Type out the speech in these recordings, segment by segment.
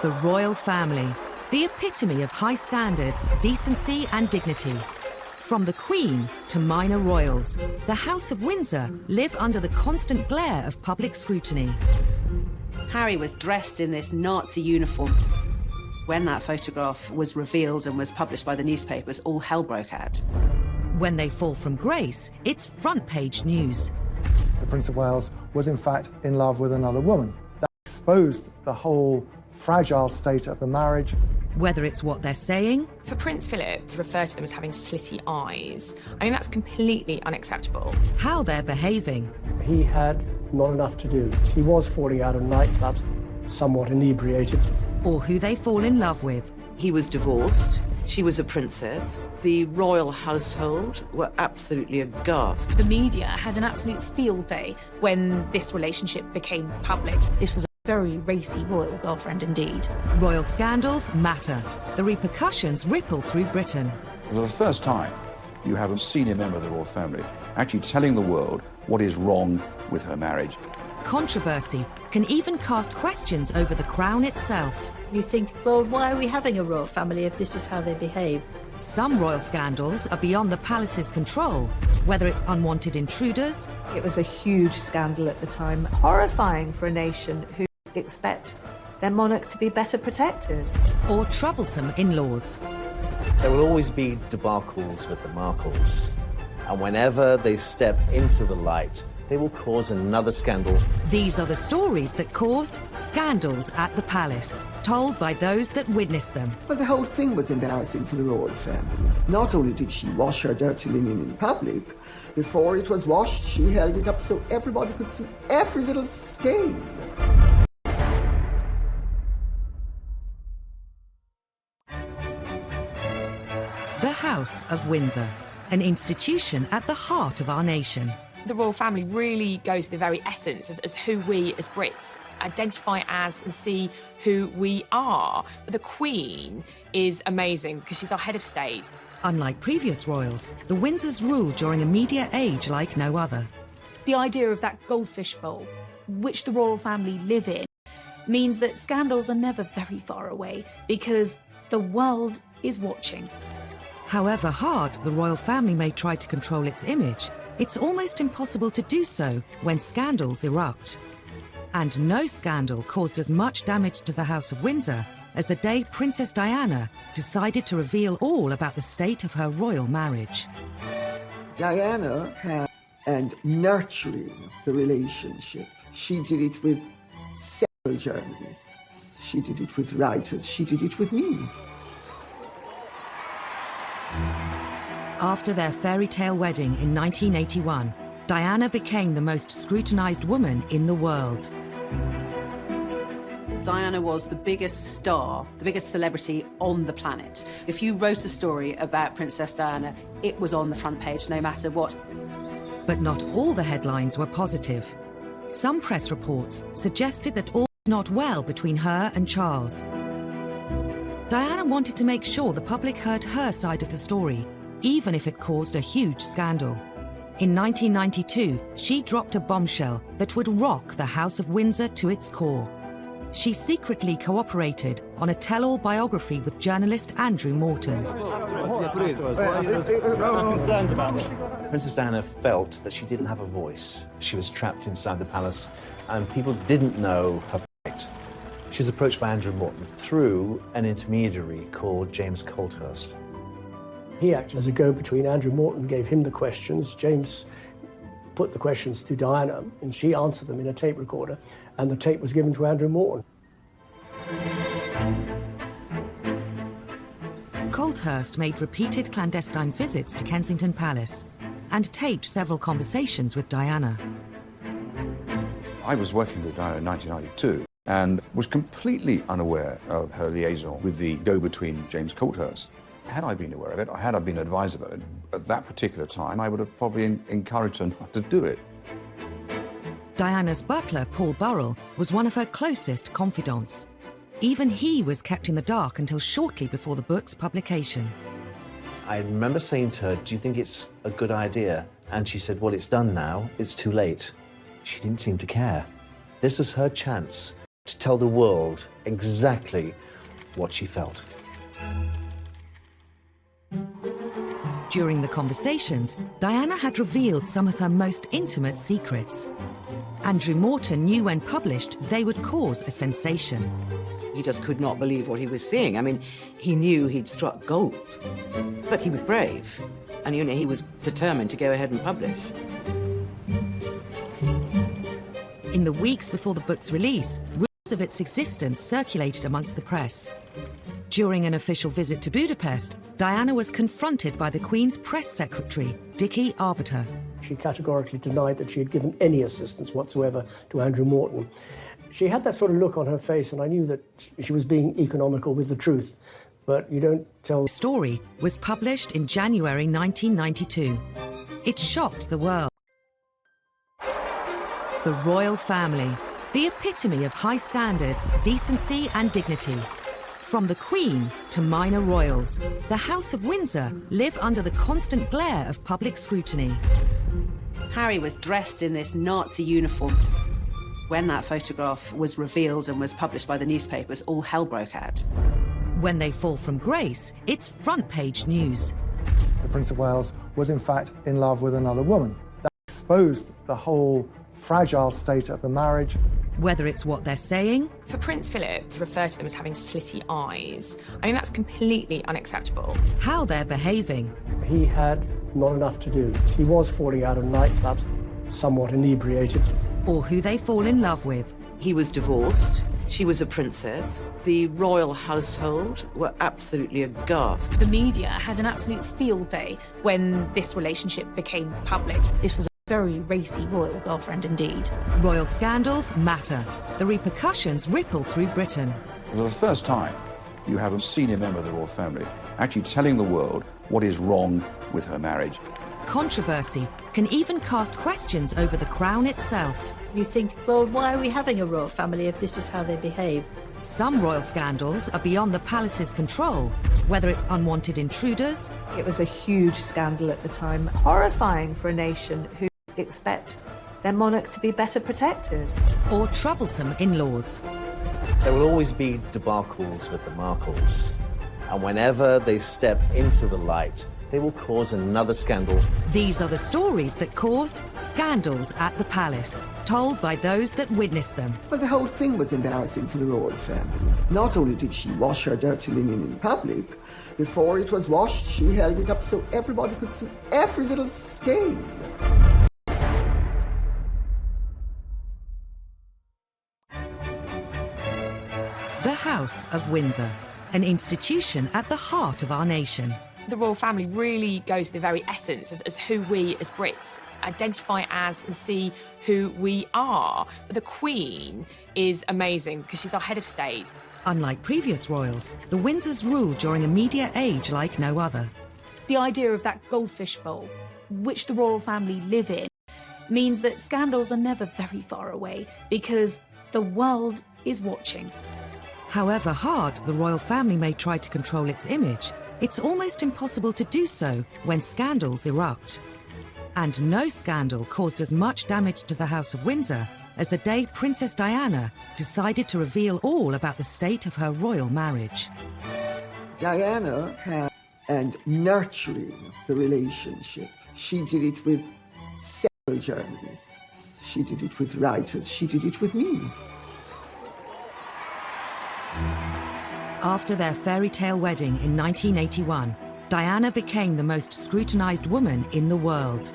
The royal family, the epitome of high standards, decency and dignity. From the Queen to minor royals, the House of Windsor live under the constant glare of public scrutiny. Harry was dressed in this Nazi uniform. When that photograph was revealed and was published by the newspapers, all hell broke out. When they fall from grace, it's front-page news. The Prince of Wales was in fact in love with another woman. That exposed the whole fragile state of the marriage. Whether it's what they're saying... For Prince Philip to refer to them as having slitty eyes, I mean, that's completely unacceptable. How they're behaving. He had not enough to do. He was falling out of nightclubs, somewhat inebriated. Or who they fall in love with. He was divorced. She was a princess. The royal household were absolutely aghast. The media had an absolute field day when this relationship became public. This was a very racy royal girlfriend indeed. Royal scandals matter. The repercussions ripple through Britain. For the first time, you have a senior member of the royal family actually telling the world what is wrong with her marriage. Controversy can even cast questions over the crown itself. You think, well, why are we having a royal family if this is how they behave? Some royal scandals are beyond the palace's control, whether it's unwanted intruders. It was a huge scandal at the time, horrifying for a nation who expect their monarch to be better protected. Or troublesome in-laws. There will always be debacles with the Markles, and whenever they step into the light, they will cause another scandal. These are the stories that caused scandals at the palace, told by those that witnessed them. Well, the whole thing was embarrassing for the royal family. Not only did she wash her dirty linen in public, before it was washed, she held it up so everybody could see every little stain. The House of Windsor, an institution at the heart of our nation. The royal family really goes to the very essence of as who we as Brits identify as and see who we are. The Queen is amazing because she's our head of state. Unlike previous royals, the Windsors rule during a media age like no other. The idea of that goldfish bowl, which the royal family live in, means that scandals are never very far away because the world is watching. However hard the royal family may try to control its image, it's almost impossible to do so when scandals erupt. And no scandal caused as much damage to the House of Windsor as the day Princess Diana decided to reveal all about the state of her royal marriage. Diana had and nurturing the relationship. She did it with several journalists. She did it with writers. She did it with me. After their fairy tale wedding in 1981, Diana became the most scrutinised woman in the world. Diana was the biggest star, the biggest celebrity on the planet. If you wrote a story about Princess Diana, it was on the front page, no matter what. But not all the headlines were positive. Some press reports suggested that all was not well between her and Charles. Diana wanted to make sure the public heard her side of the story, even if it caused a huge scandal. In 1992, she dropped a bombshell that would rock the House of Windsor to its core. She secretly cooperated on a tell-all biography with journalist Andrew Morton. Princess Diana felt that she didn't have a voice. She was trapped inside the palace, and people didn't know her plight. She was approached by Andrew Morton through an intermediary called James Colthurst. He acted as a go-between. Andrew Morton gave him the questions. James put the questions to Diana, and she answered them in a tape recorder, and the tape was given to Andrew Morton. Colthurst made repeated clandestine visits to Kensington Palace and taped several conversations with Diana. I was working with Diana in 1992 and was completely unaware of her liaison with the go-between James Colthurst. Had I been aware of it, or had I been advised about it, at that particular time, I would have probably encouraged her not to do it. Diana's butler, Paul Burrell, was one of her closest confidants. Even he was kept in the dark until shortly before the book's publication. I remember saying to her, "Do you think it's a good idea?" And she said, "Well, it's done now. It's too late." She didn't seem to care. This was her chance to tell the world exactly what she felt. During the conversations, Diana had revealed some of her most intimate secrets. Andrew Morton knew when published they would cause a sensation. He just could not believe what he was seeing. I mean, he knew he'd struck gold, but he was brave, and he was determined to go ahead and publish. In the weeks before the book's release, rumours of its existence circulated amongst the press. During an official visit to Budapest, Diana was confronted by the Queen's press secretary, Dickie Arbiter. She categorically denied that she had given any assistance whatsoever to Andrew Morton. She had that sort of look on her face, and I knew that she was being economical with the truth. But you don't tell... The story was published in January 1992. It shocked the world. The royal family, the epitome of high standards, decency and dignity. From the Queen to minor royals, the House of Windsor live under the constant glare of public scrutiny. Harry was dressed in this Nazi uniform. When that photograph was revealed and was published by the newspapers, all hell broke out. When they fall from grace, it's front-page news. The Prince of Wales was in fact in love with another woman. That exposed the whole fragile state of the marriage. Whether it's what they're saying... For Prince Philip to refer to them as having slitty eyes, I mean, that's completely unacceptable. How they're behaving. He had not enough to do. He was falling out of nightclubs, somewhat inebriated. Or who they fall in love with. He was divorced. She was a princess. The royal household were absolutely aghast. The media had an absolute field day when this relationship became public. This was a very racy royal girlfriend indeed. Royal scandals matter. The repercussions ripple through Britain. For the first time, you have a senior member of the royal family actually telling the world what is wrong with her marriage. Controversy can even cast questions over the crown itself. You think, well, why are we having a royal family if this is how they behave? Some royal scandals are beyond the palace's control, whether it's unwanted intruders. It was a huge scandal at the time, horrifying for a nation who expect their monarch to be better protected. Or troublesome in-laws. There will always be debacles with the Markles, and whenever they step into the light, they will cause another scandal. These are the stories that caused scandals at the palace, told by those that witnessed them. Well, the whole thing was embarrassing for the royal family. Not only did she wash her dirty linen in public, before it was washed, she held it up so everybody could see every little stain. The House of Windsor, an institution at the heart of our nation. The royal family really goes to the very essence of as who we as Brits identify as and see who we are. The Queen is amazing because she's our head of state. Unlike previous royals, the Windsors ruled during a media age like no other. The idea of that goldfish bowl, which the royal family live in, means that scandals are never very far away because the world is watching. However hard the royal family may try to control its image, it's almost impossible to do so when scandals erupt. And no scandal caused as much damage to the House of Windsor as the day Princess Diana decided to reveal all about the state of her royal marriage. Diana had, and nurturing the relationship. She did it with several journalists. She did it with writers. She did it with me. After their fairy tale wedding in 1981, Diana became the most scrutinized woman in the world.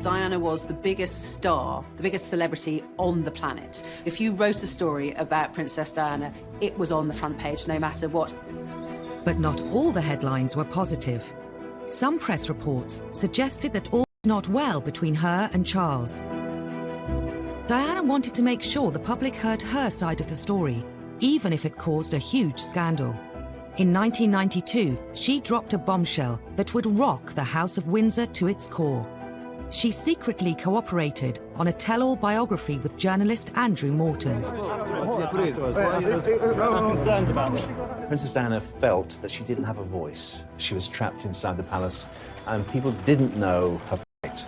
Diana was the biggest star, the biggest celebrity on the planet. If you wrote a story about Princess Diana, it was on the front page, no matter what. But not all the headlines were positive. Some press reports suggested that all was not well between her and Charles. Diana wanted to make sure the public heard her side of the story, even if it caused a huge scandal. In 1992, she dropped a bombshell that would rock the House of Windsor to its core. She secretly cooperated on a tell-all biography with journalist Andrew Morton. Princess Diana felt that she didn't have a voice. She was trapped inside the palace, and people didn't know her plight.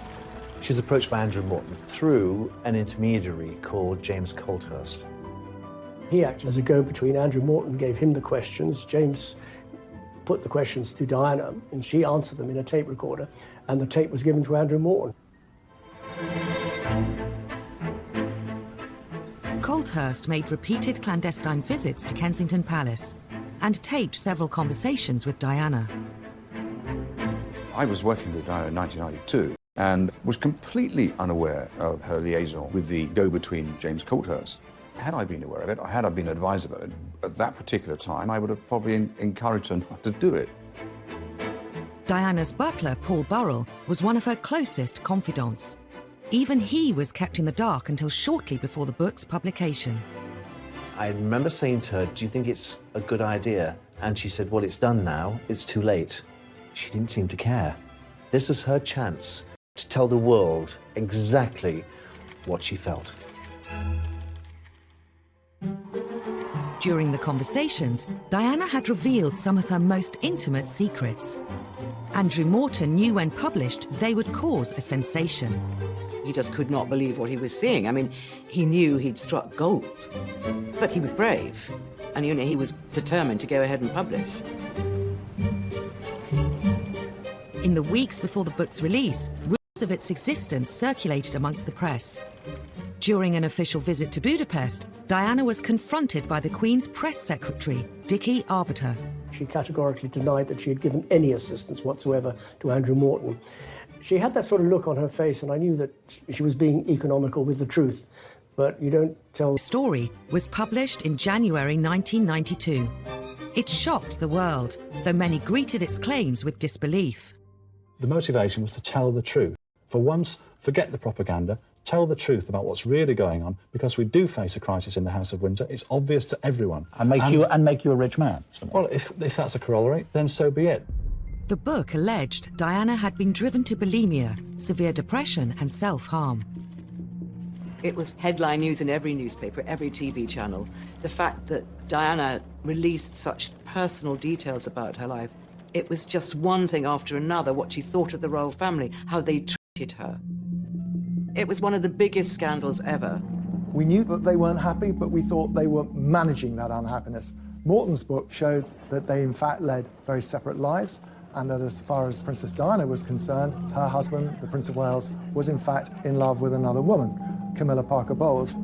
She was approached by Andrew Morton through an intermediary called James Colthurst. He acted as a go-between. Andrew Morton gave him the questions. James put the questions to Diana, and she answered them in a tape recorder, and the tape was given to Andrew Morton. Colthurst made repeated clandestine visits to Kensington Palace and taped several conversations with Diana. I was working with Diana in 1992 and was completely unaware of her liaison with the go-between James Colthurst. Had I been aware of it, or had I been advised of it at that particular time, I would have probably encouraged her not to do it. Diana's butler, Paul Burrell, was one of her closest confidants. Even he was kept in the dark until shortly before the book's publication. I remember saying to her, "Do you think it's a good idea?" And she said, "Well, it's done now. It's too late." She didn't seem to care. This was her chance to tell the world exactly what she felt. During the conversations, Diana had revealed some of her most intimate secrets. Andrew Morton knew when published they would cause a sensation. He just could not believe what he was seeing. I mean, he knew he'd struck gold, but he was brave, and he was determined to go ahead and publish. In the weeks before the book's release, rumours of its existence circulated amongst the press. During an official visit to Budapest, Diana was confronted by the Queen's press secretary, Dickie Arbiter. She categorically denied that she had given any assistance whatsoever to Andrew Morton. She had that sort of look on her face, and I knew that she was being economical with the truth. But you don't tell... The story was published in January 1992. It shocked the world, though many greeted its claims with disbelief. The motivation was to tell the truth. For once, forget the propaganda, tell the truth about what's really going on, because we do face a crisis in the House of Windsor. It's obvious to everyone. And make you a rich man. Well, if that's a corollary, then so be it. The book alleged Diana had been driven to bulimia, severe depression and self-harm. It was headline news in every newspaper, every TV channel. The fact that Diana released such personal details about her life, it was just one thing after another, what she thought of the royal family, how they treated her. It was one of the biggest scandals ever. We knew that they weren't happy, but we thought they were managing that unhappiness. Morton's book showed that they in fact led very separate lives, and that as far as Princess Diana was concerned, her husband, the Prince of Wales, was in fact in love with another woman, Camilla Parker Bowles.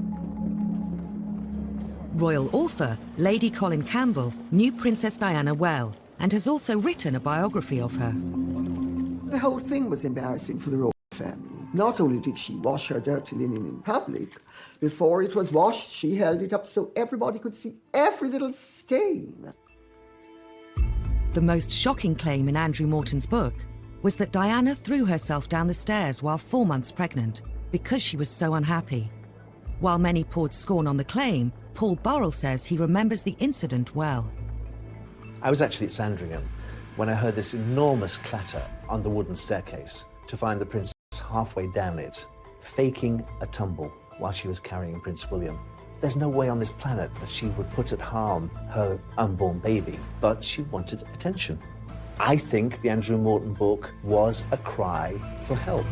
Royal author Lady Colin Campbell knew Princess Diana well and has also written a biography of her. The whole thing was embarrassing for the royal family. Not only did she wash her dirty linen in public, before it was washed, she held it up so everybody could see every little stain. The most shocking claim in Andrew Morton's book was that Diana threw herself down the stairs while 4 months pregnant because she was so unhappy. While many poured scorn on the claim, Paul Burrell says he remembers the incident well. I was actually at Sandringham when I heard this enormous clatter on the wooden staircase to find the princess halfway down it, faking a tumble while she was carrying Prince William. There's no way on this planet that she would put at harm her unborn baby, but she wanted attention. I think the Andrew Morton book was a cry for help.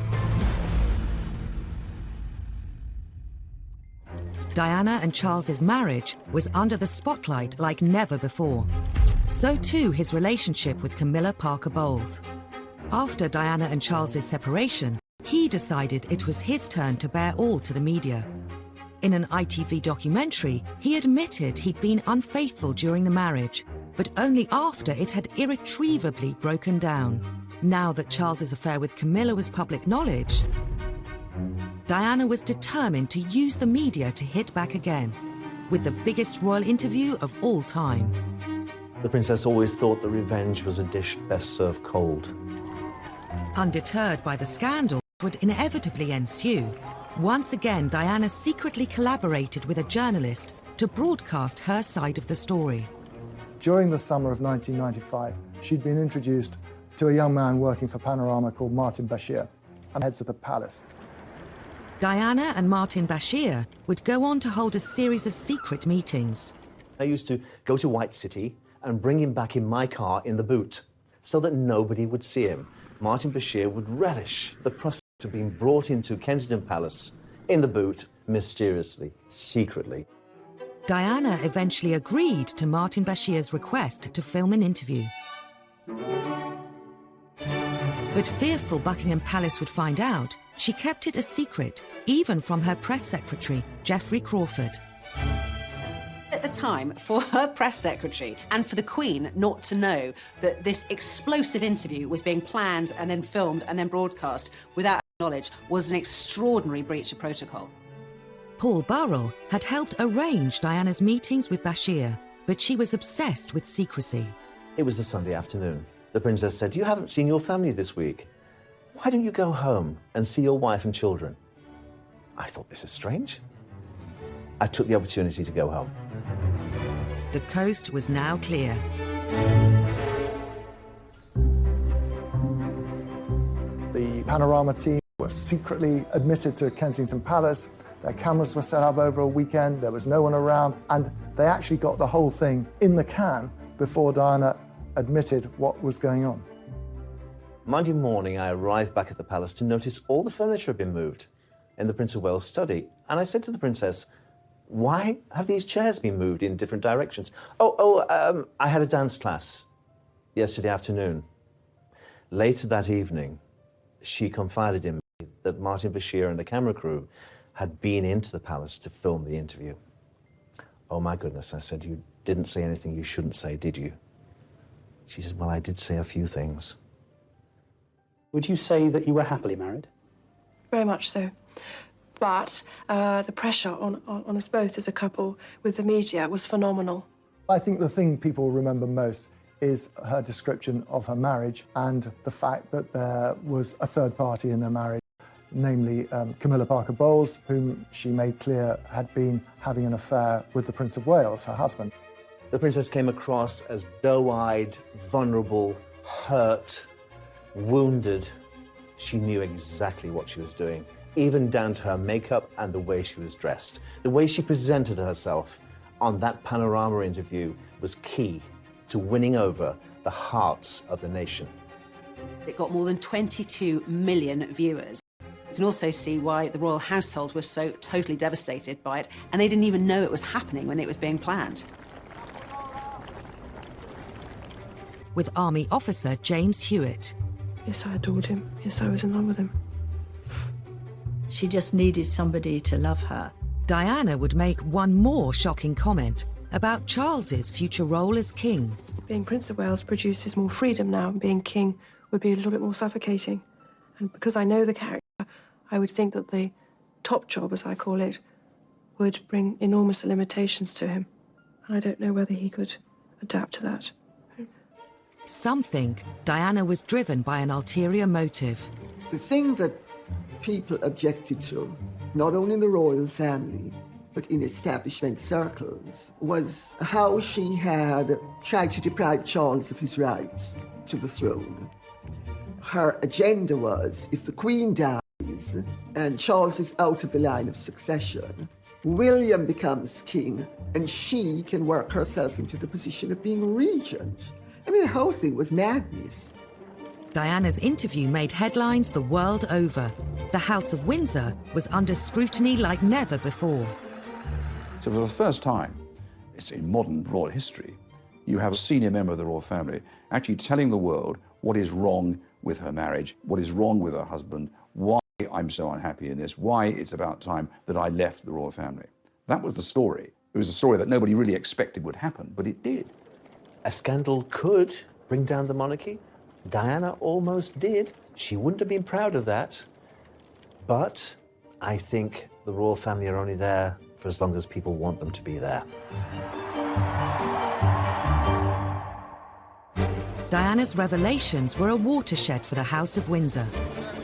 Diana and Charles's marriage was under the spotlight like never before. So too his relationship with Camilla Parker Bowles. After Diana and Charles's separation, he decided it was his turn to bear all to the media. In an ITV documentary, he admitted he'd been unfaithful during the marriage, but only after it had irretrievably broken down. Now that Charles's affair with Camilla was public knowledge, Diana was determined to use the media to hit back again, with the biggest royal interview of all time. The princess always thought that revenge was a dish best served cold. Undeterred by the scandal that would inevitably ensue, once again Diana secretly collaborated with a journalist to broadcast her side of the story. During the summer of 1995, she'd been introduced to a young man working for Panorama called Martin Bashir, and heads of the palace. Diana and Martin Bashir would go on to hold a series of secret meetings. I used to go to White City and bring him back in my car in the boot so that nobody would see him. Martin Bashir would relish the prospect to being brought into Kensington Palace in the boot, mysteriously, secretly. Diana eventually agreed to Martin Bashir's request to film an interview. But fearful Buckingham Palace would find out, she kept it a secret, even from her press secretary, Geoffrey Crawford. At the time, for her press secretary and for the Queen not to know that this explosive interview was being planned and then filmed and then broadcast without knowledge was an extraordinary breach of protocol. Paul Burrell had helped arrange Diana's meetings with Bashir, but she was obsessed with secrecy. It was a Sunday afternoon. The princess said, "You haven't seen your family this week. Why don't you go home and see your wife and children?" I thought, this is strange. I took the opportunity to go home. The coast was now clear. The Panorama team was secretly admitted to Kensington Palace. Their cameras were set up over a weekend. There was no one around. And they actually got the whole thing in the can before Diana admitted what was going on. Monday morning, I arrived back at the palace to notice all the furniture had been moved in the Prince of Wales' study. And I said to the princess, "Why have these chairs been moved in different directions?" I had a dance class yesterday afternoon. Later that evening, she confided in me that Martin Bashir and the camera crew had been into the palace to film the interview. "Oh my goodness," I said, "you didn't say anything you shouldn't say, did you?" She said, "Well, I did say a few things." Would you say that you were happily married? Very much so. But the pressure on us both as a couple with the media was phenomenal. I think the thing people remember most is her description of her marriage and the fact that there was a third party in their marriage, namely Camilla Parker Bowles, whom she made clear had been having an affair with the Prince of Wales, her husband. The princess came across as doe-eyed, vulnerable, hurt, wounded. She knew exactly what she was doing, even down to her makeup and the way she was dressed. The way she presented herself on that Panorama interview was key to winning over the hearts of the nation. It got more than 22 million viewers. You can also see why the royal household was so totally devastated by it, and they didn't even know it was happening when it was being planned. With Army officer James Hewitt. Yes, I adored him. Yes, I was in love with him. She just needed somebody to love her. Diana would make one more shocking comment about Charles's future role as king. Being Prince of Wales produces more freedom now, and being king would be a little bit more suffocating. And because I know the character, I would think that the top job, as I call it, would bring enormous limitations to him. And I don't know whether he could adapt to that. Some think Diana was driven by an ulterior motive. The thing that people objected to, not only in the royal family, but in establishment circles, was how she had tried to deprive Charles of his rights to the throne. Her agenda was, if the Queen dies and Charles is out of the line of succession, William becomes king and she can work herself into the position of being regent. I mean, the whole thing was madness. Diana's interview made headlines the world over. The House of Windsor was under scrutiny like never before. So for the first time, it's in modern royal history, you have a senior member of the royal family actually telling the world what is wrong with her marriage, what is wrong with her husband, why I'm so unhappy in this, why it's about time that I left the royal family. That was the story. It was a story that nobody really expected would happen, but it did. A scandal could bring down the monarchy. Diana almost did. She wouldn't have been proud of that. But I think the royal family are only there for as long as people want them to be there. Diana's revelations were a watershed for the House of Windsor.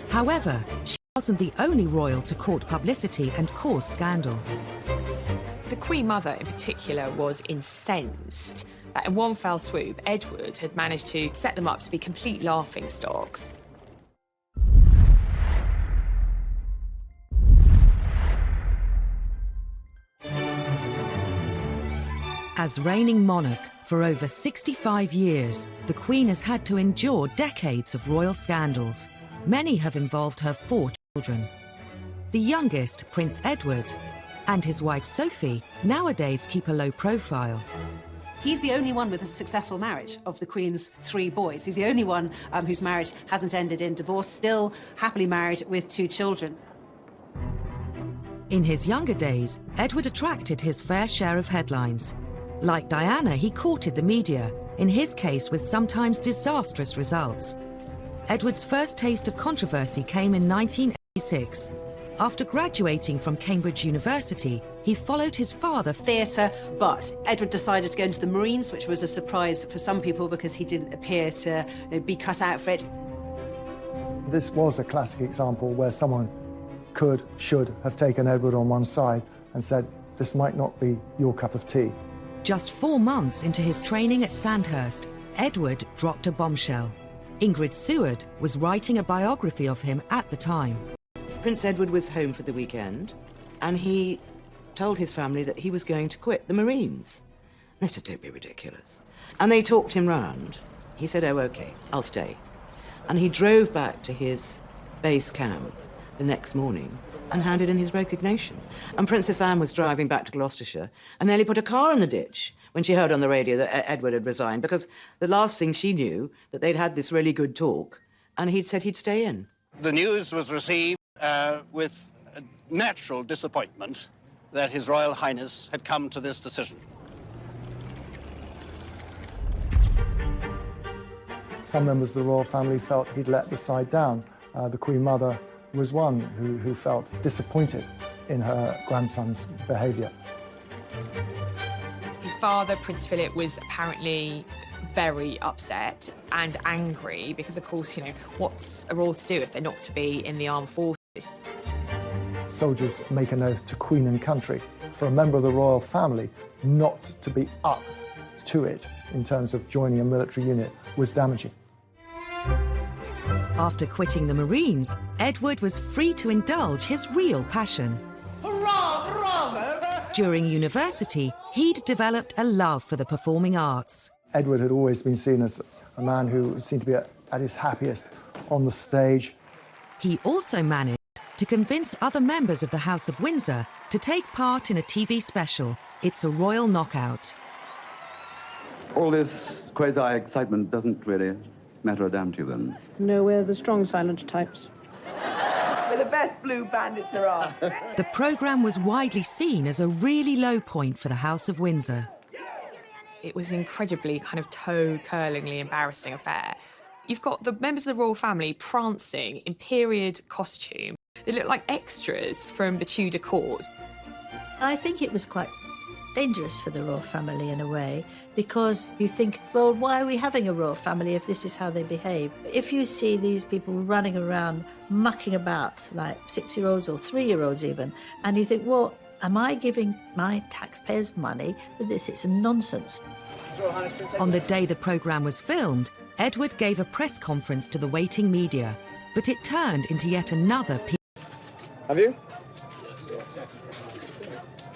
However, she wasn't the only royal to court publicity and cause scandal. The Queen Mother in particular was incensed. In one fell swoop, Edward had managed to set them up to be complete laughingstocks. As reigning monarch for over 65 years, the Queen has had to endure decades of royal scandals. Many have involved her fortune. children. The youngest, Prince Edward, and his wife Sophie nowadays keep a low profile. He's the only one with a successful marriage of the Queen's 3 boys. He's the only one whose marriage hasn't ended in divorce, still happily married with 2 children. In his younger days, Edward attracted his fair share of headlines. Like Diana, he courted the media, in his case with sometimes disastrous results. Edward's first taste of controversy came in 1986. After graduating from Cambridge University, he followed his father theatre, but Edward decided to go into the Marines, which was a surprise for some people because he didn't appear to be cut out for it. This was a classic example where someone should have taken Edward on one side and said, this might not be your cup of tea. Just 4 months into his training at Sandhurst, Edward dropped a bombshell. Ingrid Seward was writing a biography of him at the time. Prince Edward was home for the weekend, and he told his family that he was going to quit the Marines. They said, don't be ridiculous. And they talked him round. He said, oh, OK, I'll stay. And he drove back to his base camp the next morning and handed in his resignation. And Princess Anne was driving back to Gloucestershire and nearly put a car in the ditch when she heard on the radio that Edward had resigned, because the last thing she knew, that they'd had this really good talk, and he'd said he'd stay in. The news was received with natural disappointment that His Royal Highness had come to this decision. Some members of the royal family felt he'd let the side down. The Queen Mother was one who felt disappointed in her grandson's behaviour. His father, Prince Philip, was apparently very upset and angry because, of course, you know, what's a royal to do if they're not to be in the armed forces? Soldiers make an oath to Queen and country. For a member of the royal family not to be up to it in terms of joining a military unit was damaging. After quitting the Marines, Edward was free to indulge his real passion. Hurrah, hurrah! During university, he'd developed a love for the performing arts. Edward had always been seen as a man who seemed to be at his happiest on the stage. He also managed to convince other members of the House of Windsor to take part in a TV special, It's a Royal Knockout. All this quasi-excitement doesn't really matter a damn to you, then? No, we're the strong, silent types. We're the best blue bandits there are. The programme was widely seen as a really low point for the House of Windsor. It was an incredibly kind of toe-curlingly embarrassing affair. You've got the members of the royal family prancing in period costume. They look like extras from the Tudor court. I think it was quite dangerous for the royal family in a way, because you think, well, why are we having a royal family if this is how they behave? If you see these people running around, mucking about, like 6-year-olds or 3-year-olds even, and you think, well, am I giving my taxpayers money for this? It's nonsense. On the day the programme was filmed, Edward gave a press conference to the waiting media, but it turned into yet another piece. Have you?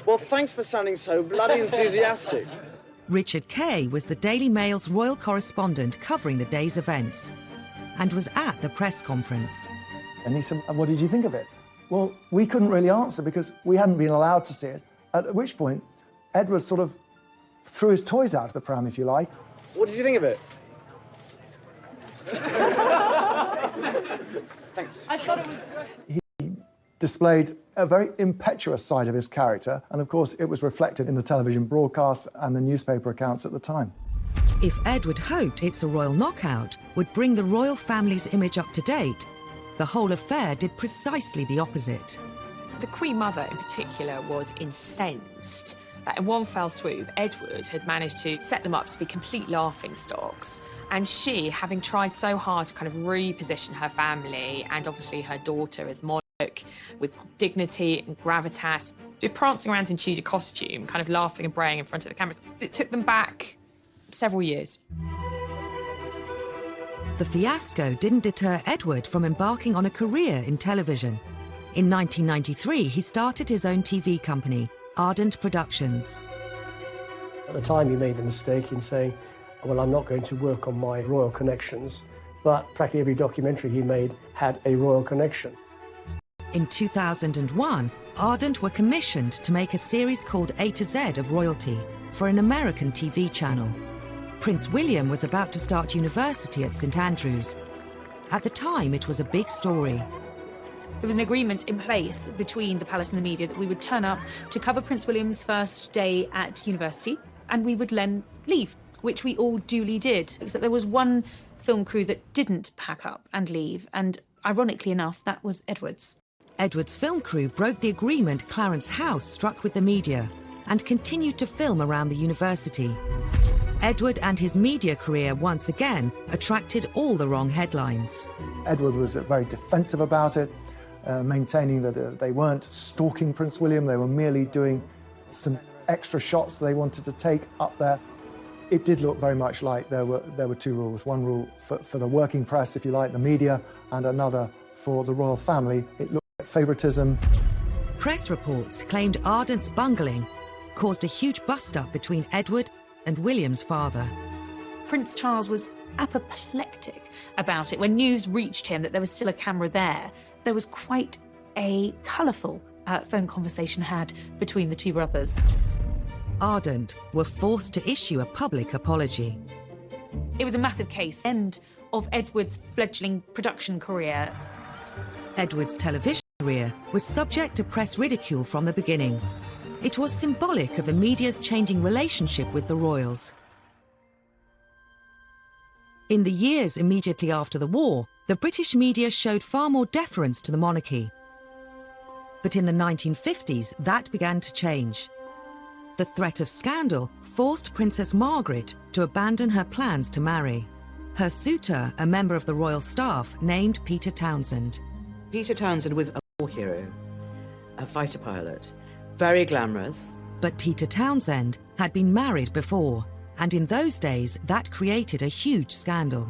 Well, thanks for sounding so bloody enthusiastic. Richard Kay was the Daily Mail's royal correspondent covering the day's events and was at the press conference. And he said, what did you think of it? Well, we couldn't really answer because we hadn't been allowed to see it, at which point Edward sort of threw his toys out of the pram, if you like. What did you think of it? Thanks. I thought it was great. He displayed a very impetuous side of his character, and of course it was reflected in the television broadcasts and the newspaper accounts at the time. If Edward hoped It's a Royal Knockout would bring the royal family's image up to date, the whole affair did precisely the opposite. The Queen Mother in particular was incensed that in one fell swoop, Edward had managed to set them up to be complete laughingstocks. And she, having tried so hard to kind of reposition her family and obviously her daughter as monarch with dignity and gravitas, prancing around in Tudor costume, kind of laughing and braying in front of the cameras, it took them back several years. The fiasco didn't deter Edward from embarking on a career in television. In 1993, he started his own TV company, Ardent Productions. At the time, he made the mistake in saying, well, I'm not going to work on my royal connections, but practically every documentary he made had a royal connection. In 2001, Ardent were commissioned to make a series called A to Z of Royalty for an American TV channel. Prince William was about to start university at St Andrews. At the time, it was a big story. There was an agreement in place between the palace and the media that we would turn up to cover Prince William's first day at university, and we would then leave, which we all duly did. Except there was one film crew that didn't pack up and leave, and ironically enough, that was Edward's. Edward's film crew broke the agreement Clarence House struck with the media and continued to film around the university. Edward and his media career once again attracted all the wrong headlines. Edward was very defensive about it, maintaining that they weren't stalking Prince William, they were merely doing some extra shots they wanted to take up there. It did look very much like there were two rules. One rule for the working press, if you like, the media, and another for the royal family. It looked at favouritism. Press reports claimed Ardent's bungling caused a huge bust-up between Edward and William's father. Prince Charles was apoplectic about it. When news reached him that there was still a camera there, there was quite a colourful phone conversation had between the two brothers. Ardent were forced to issue a public apology. It was a massive case, end of Edward's fledgling production career. Edward's television career was subject to press ridicule from the beginning. It was symbolic of the media's changing relationship with the royals. In the years immediately after the war, the British media showed far more deference to the monarchy. But in the 1950s, that began to change. The threat of scandal forced Princess Margaret to abandon her plans to marry. Her suitor, a member of the royal staff, named Peter Townsend. Peter Townsend was a war hero, a fighter pilot, very glamorous. But Peter Townsend had been married before, and in those days that created a huge scandal.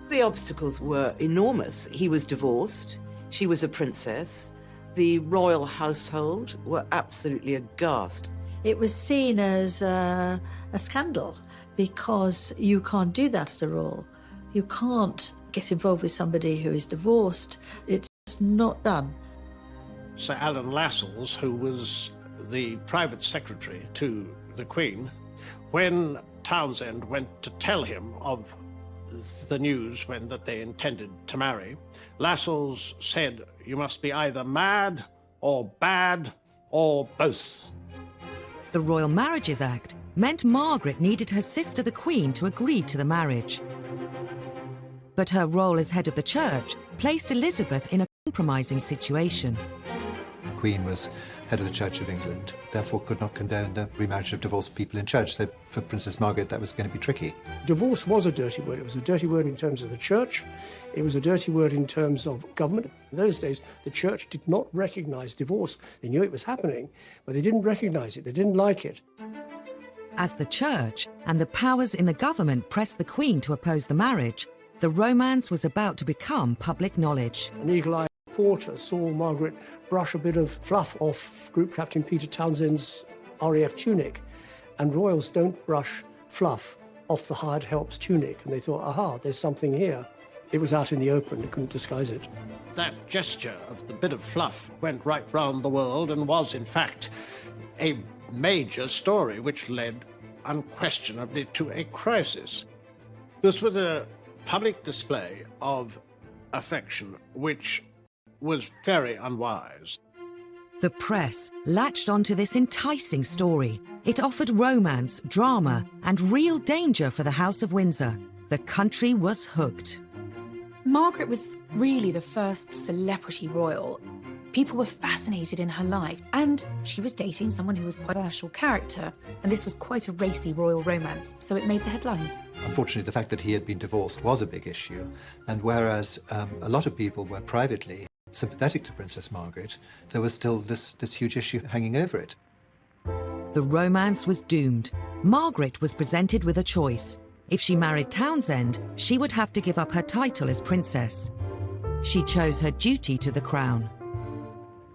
The obstacles were enormous. He was divorced, she was a princess, the royal household were absolutely aghast. It was seen as a scandal because you can't do that as a royal. You can't get involved with somebody who is divorced. It's not done. Sir Alan Lascelles, who was the private secretary to the Queen, when Townsend went to tell him of the news that they intended to marry, Lascelles said, "You must be either mad or bad or both." The Royal Marriages Act meant Margaret needed her sister the Queen to agree to the marriage. But her role as head of the church placed Elizabeth in a compromising situation. The Queen was head of the Church of England, therefore could not condone the remarriage of divorced people in church. So for Princess Margaret, that was going to be tricky. Divorce was a dirty word. It was a dirty word in terms of the church. It was a dirty word in terms of government. In those days, the church did not recognise divorce. They knew it was happening, but they didn't recognise it. They didn't like it. As the church and the powers in the government pressed the Queen to oppose the marriage, the romance was about to become public knowledge. An eagle-eyed reporter saw Margaret brush a bit of fluff off Group Captain Peter Townsend's RAF tunic, and royals don't brush fluff off the hired help's tunic, and they thought, aha, there's something here. It was out in the open, they couldn't disguise it. That gesture of the bit of fluff went right round the world and was, in fact, a major story which led unquestionably to a crisis. This was a public display of affection which was very unwise. The press latched onto this enticing story. It offered romance, drama, and real danger for the House of Windsor. The country was hooked. Margaret was really the first celebrity royal. People were fascinated in her life, and she was dating someone who was quite a controversial character, and this was quite a racy royal romance, so it made the headlines. Unfortunately, the fact that he had been divorced was a big issue, and whereas a lot of people were privately sympathetic to Princess Margaret, there was still this huge issue hanging over it. The romance was doomed. Margaret was presented with a choice. If she married Townsend, she would have to give up her title as princess. She chose her duty to the crown.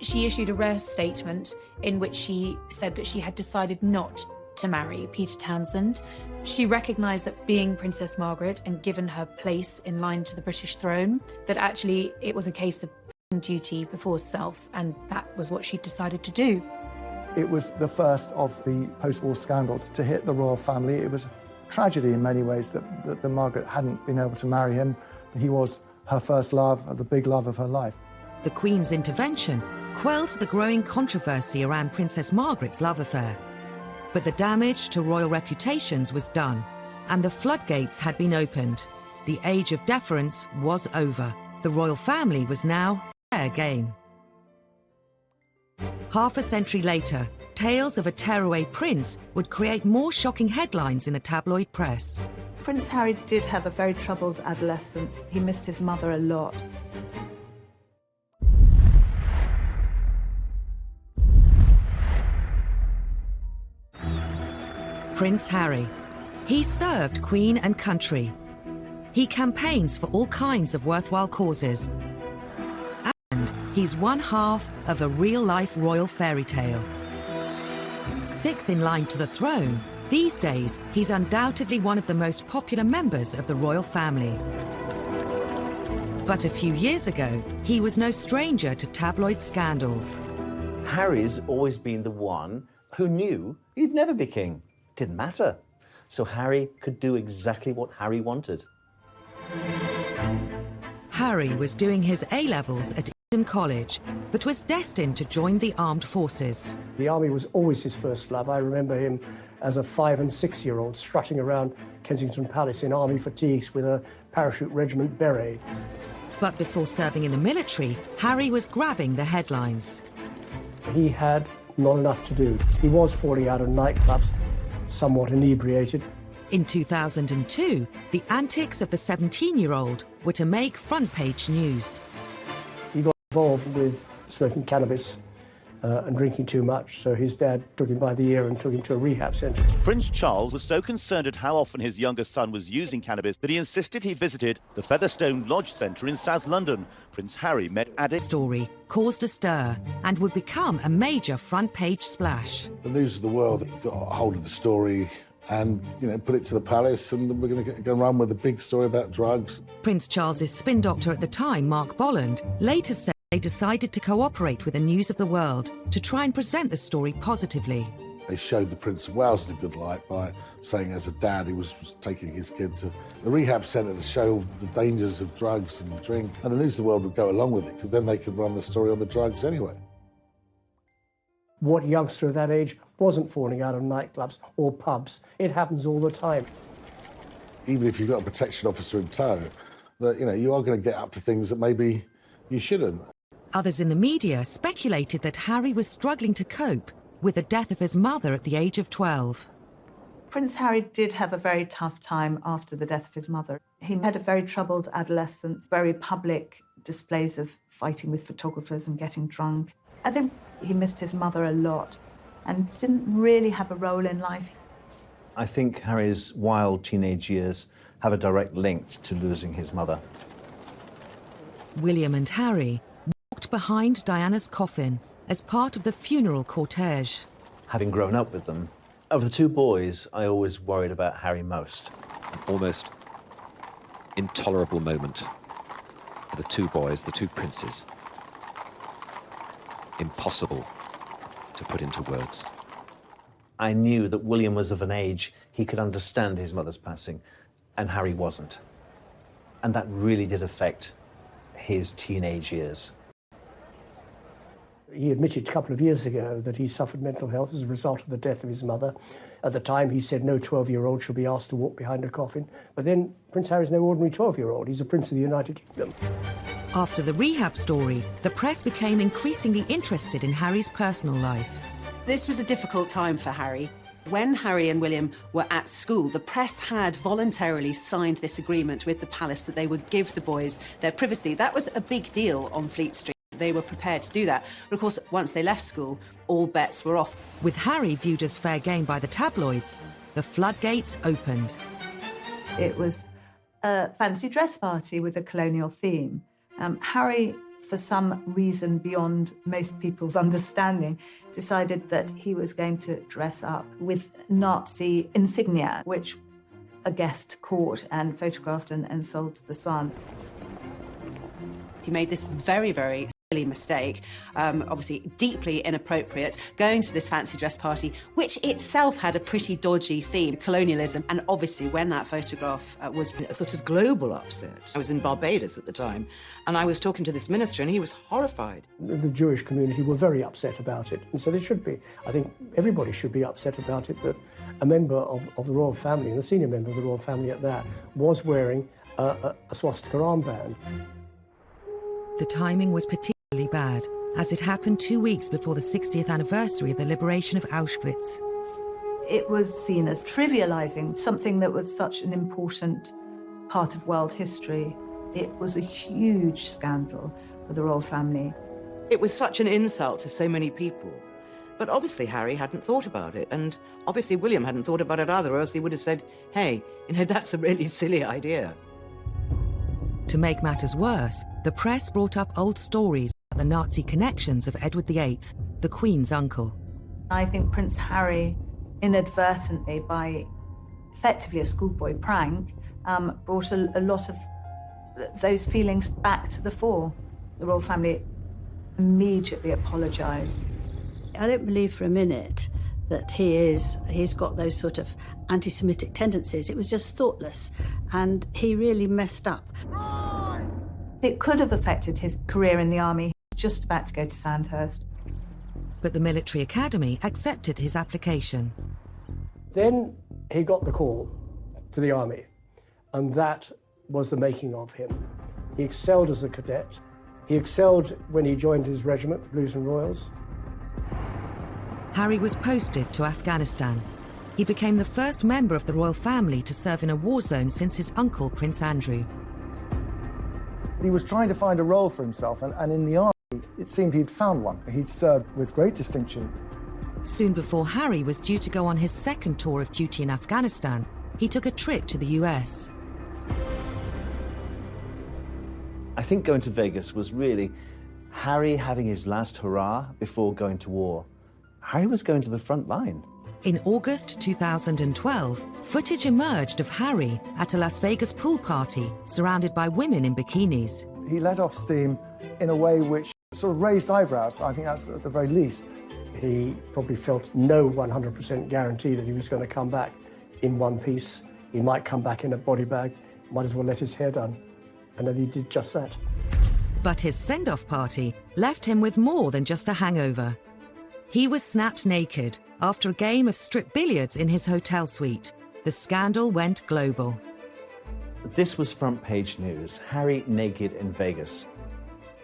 She issued a rare statement in which she said that she had decided not to marry Peter Townsend. She recognised that being Princess Margaret and given her place in line to the British throne, that actually it was a case of duty before self, and that was what she decided to do. It was the first of the post-war scandals to hit the royal family. It was a tragedy in many ways that Margaret hadn't been able to marry him. He was her first love, the big love of her life. The Queen's intervention quelled the growing controversy around Princess Margaret's love affair. But the damage to royal reputations was done, and the floodgates had been opened. The age of deference was over. The royal family was now fair game. Half a century later, tales of a tearaway prince would create more shocking headlines in the tabloid press. Prince Harry did have a very troubled adolescence. He missed his mother a lot. Prince Harry. He served Queen and country. He campaigns for all kinds of worthwhile causes. And he's one half of a real-life royal fairy tale. Sixth in line to the throne, these days he's undoubtedly one of the most popular members of the royal family. But a few years ago, he was no stranger to tabloid scandals. Harry's always been the one who knew he'd never be king. Didn't matter. So Harry could do exactly what Harry wanted. Harry was doing his A-levels at Eton College, but was destined to join the armed forces. The army was always his first love. I remember him as a 5- and 6-year-old strutting around Kensington Palace in army fatigues with a parachute regiment beret. But before serving in the military, Harry was grabbing the headlines. He had not enough to do. He was falling out of nightclubs, somewhat inebriated. In 2002, the antics of the 17-year-old were to make front-page news. He got involved with smoking cannabis and drinking too much, so his dad took him by the ear and took him to a rehab centre. Prince Charles was so concerned at how often his younger son was using cannabis that he insisted he visited the Featherstone Lodge Centre in South London. Prince Harry met addicts. Story caused a stir and would become a major front-page splash. The News of the World got a hold of the story and, put it to the palace, and we're going to go and run with a big story about drugs. Prince Charles's spin doctor at the time, Mark Bolland, later said they decided to cooperate with the News of the World to try and present the story positively. They showed the Prince of Wales in a good light by saying as a dad he was taking his kid to a rehab centre to show the dangers of drugs and drink. And the News of the World would go along with it because then they could run the story on the drugs anyway. What youngster of that age wasn't falling out of nightclubs or pubs? It happens all the time. Even if you've got a protection officer in tow, that you are going to get up to things that maybe you shouldn't. Others in the media speculated that Harry was struggling to cope with the death of his mother at the age of 12. Prince Harry did have a very tough time after the death of his mother. He had a very troubled adolescence, very public displays of fighting with photographers and getting drunk. I think he missed his mother a lot and didn't really have a role in life. I think Harry's wild teenage years have a direct link to losing his mother. William and Harry walked behind Diana's coffin as part of the funeral cortege. Having grown up with them, of the two boys, I always worried about Harry most. Almost intolerable moment for the two boys, the two princes. Impossible to put into words. I knew that William was of an age he could understand his mother's passing, and Harry wasn't. And that really did affect his teenage years. He admitted a couple of years ago that he suffered mental health as a result of the death of his mother. At the time, he said no 12-year-old should be asked to walk behind a coffin. But then Prince Harry's no ordinary 12-year-old. He's a prince of the United Kingdom. After the rehab story, the press became increasingly interested in Harry's personal life. This was a difficult time for Harry. When Harry and William were at school, the press had voluntarily signed this agreement with the palace that they would give the boys their privacy. That was a big deal on Fleet Street. They were prepared to do that. But of course, once they left school, all bets were off. With Harry viewed as fair game by the tabloids, the floodgates opened. It was a fancy dress party with a colonial theme. Harry, for some reason beyond most people's understanding, decided that he was going to dress up with Nazi insignia, which a guest caught and photographed and sold to the Sun. He made this very, very mistake, obviously deeply inappropriate, going to this fancy dress party, which itself had a pretty dodgy theme, colonialism, and obviously when that photograph was a sort of global upset. I was in Barbados at the time, and I was talking to this minister, and he was horrified. The Jewish community were very upset about it, and so they should be. I think everybody should be upset about it, that a member of the royal family, and a senior member of the royal family at that, was wearing a swastika armband. The timing was particularly bad, as it happened 2 weeks before the 60th anniversary of the liberation of Auschwitz. It was seen as trivialising something that was such an important part of world history. It was a huge scandal for the royal family. It was such an insult to so many people. But obviously Harry hadn't thought about it, and obviously William hadn't thought about it either, or else he would have said, hey, that's a really silly idea. To make matters worse, the press brought up old stories about the Nazi connections of Edward VIII, the Queen's uncle. I think Prince Harry, inadvertently, by effectively a schoolboy prank, brought a lot of those feelings back to the fore. The royal family immediately apologised. I don't believe for a minute that he's got those sort of anti-Semitic tendencies. It was just thoughtless, and he really messed up. It could have affected his career in the army. He was just about to go to Sandhurst. But the military academy accepted his application. Then he got the call to the army, and that was the making of him. He excelled as a cadet. He excelled when he joined his regiment, the Blues and Royals. Harry was posted to Afghanistan. He became the first member of the royal family to serve in a war zone since his uncle, Prince Andrew. He was trying to find a role for himself, and in the army, it seemed he'd found one. He'd served with great distinction. Soon before Harry was due to go on his second tour of duty in Afghanistan, he took a trip to the US. I think going to Vegas was really Harry having his last hurrah before going to war. Harry was going to the front line. In August 2012, footage emerged of Harry at a Las Vegas pool party surrounded by women in bikinis. He let off steam in a way which sort of raised eyebrows. I think that's at the very least. He probably felt no 100% guarantee that he was going to come back in one piece. He might come back in a body bag, might as well let his hair done. And then he did just that. But his send-off party left him with more than just a hangover. He was snapped naked after a game of strip billiards in his hotel suite. The scandal went global. This was front page news. Harry naked in Vegas.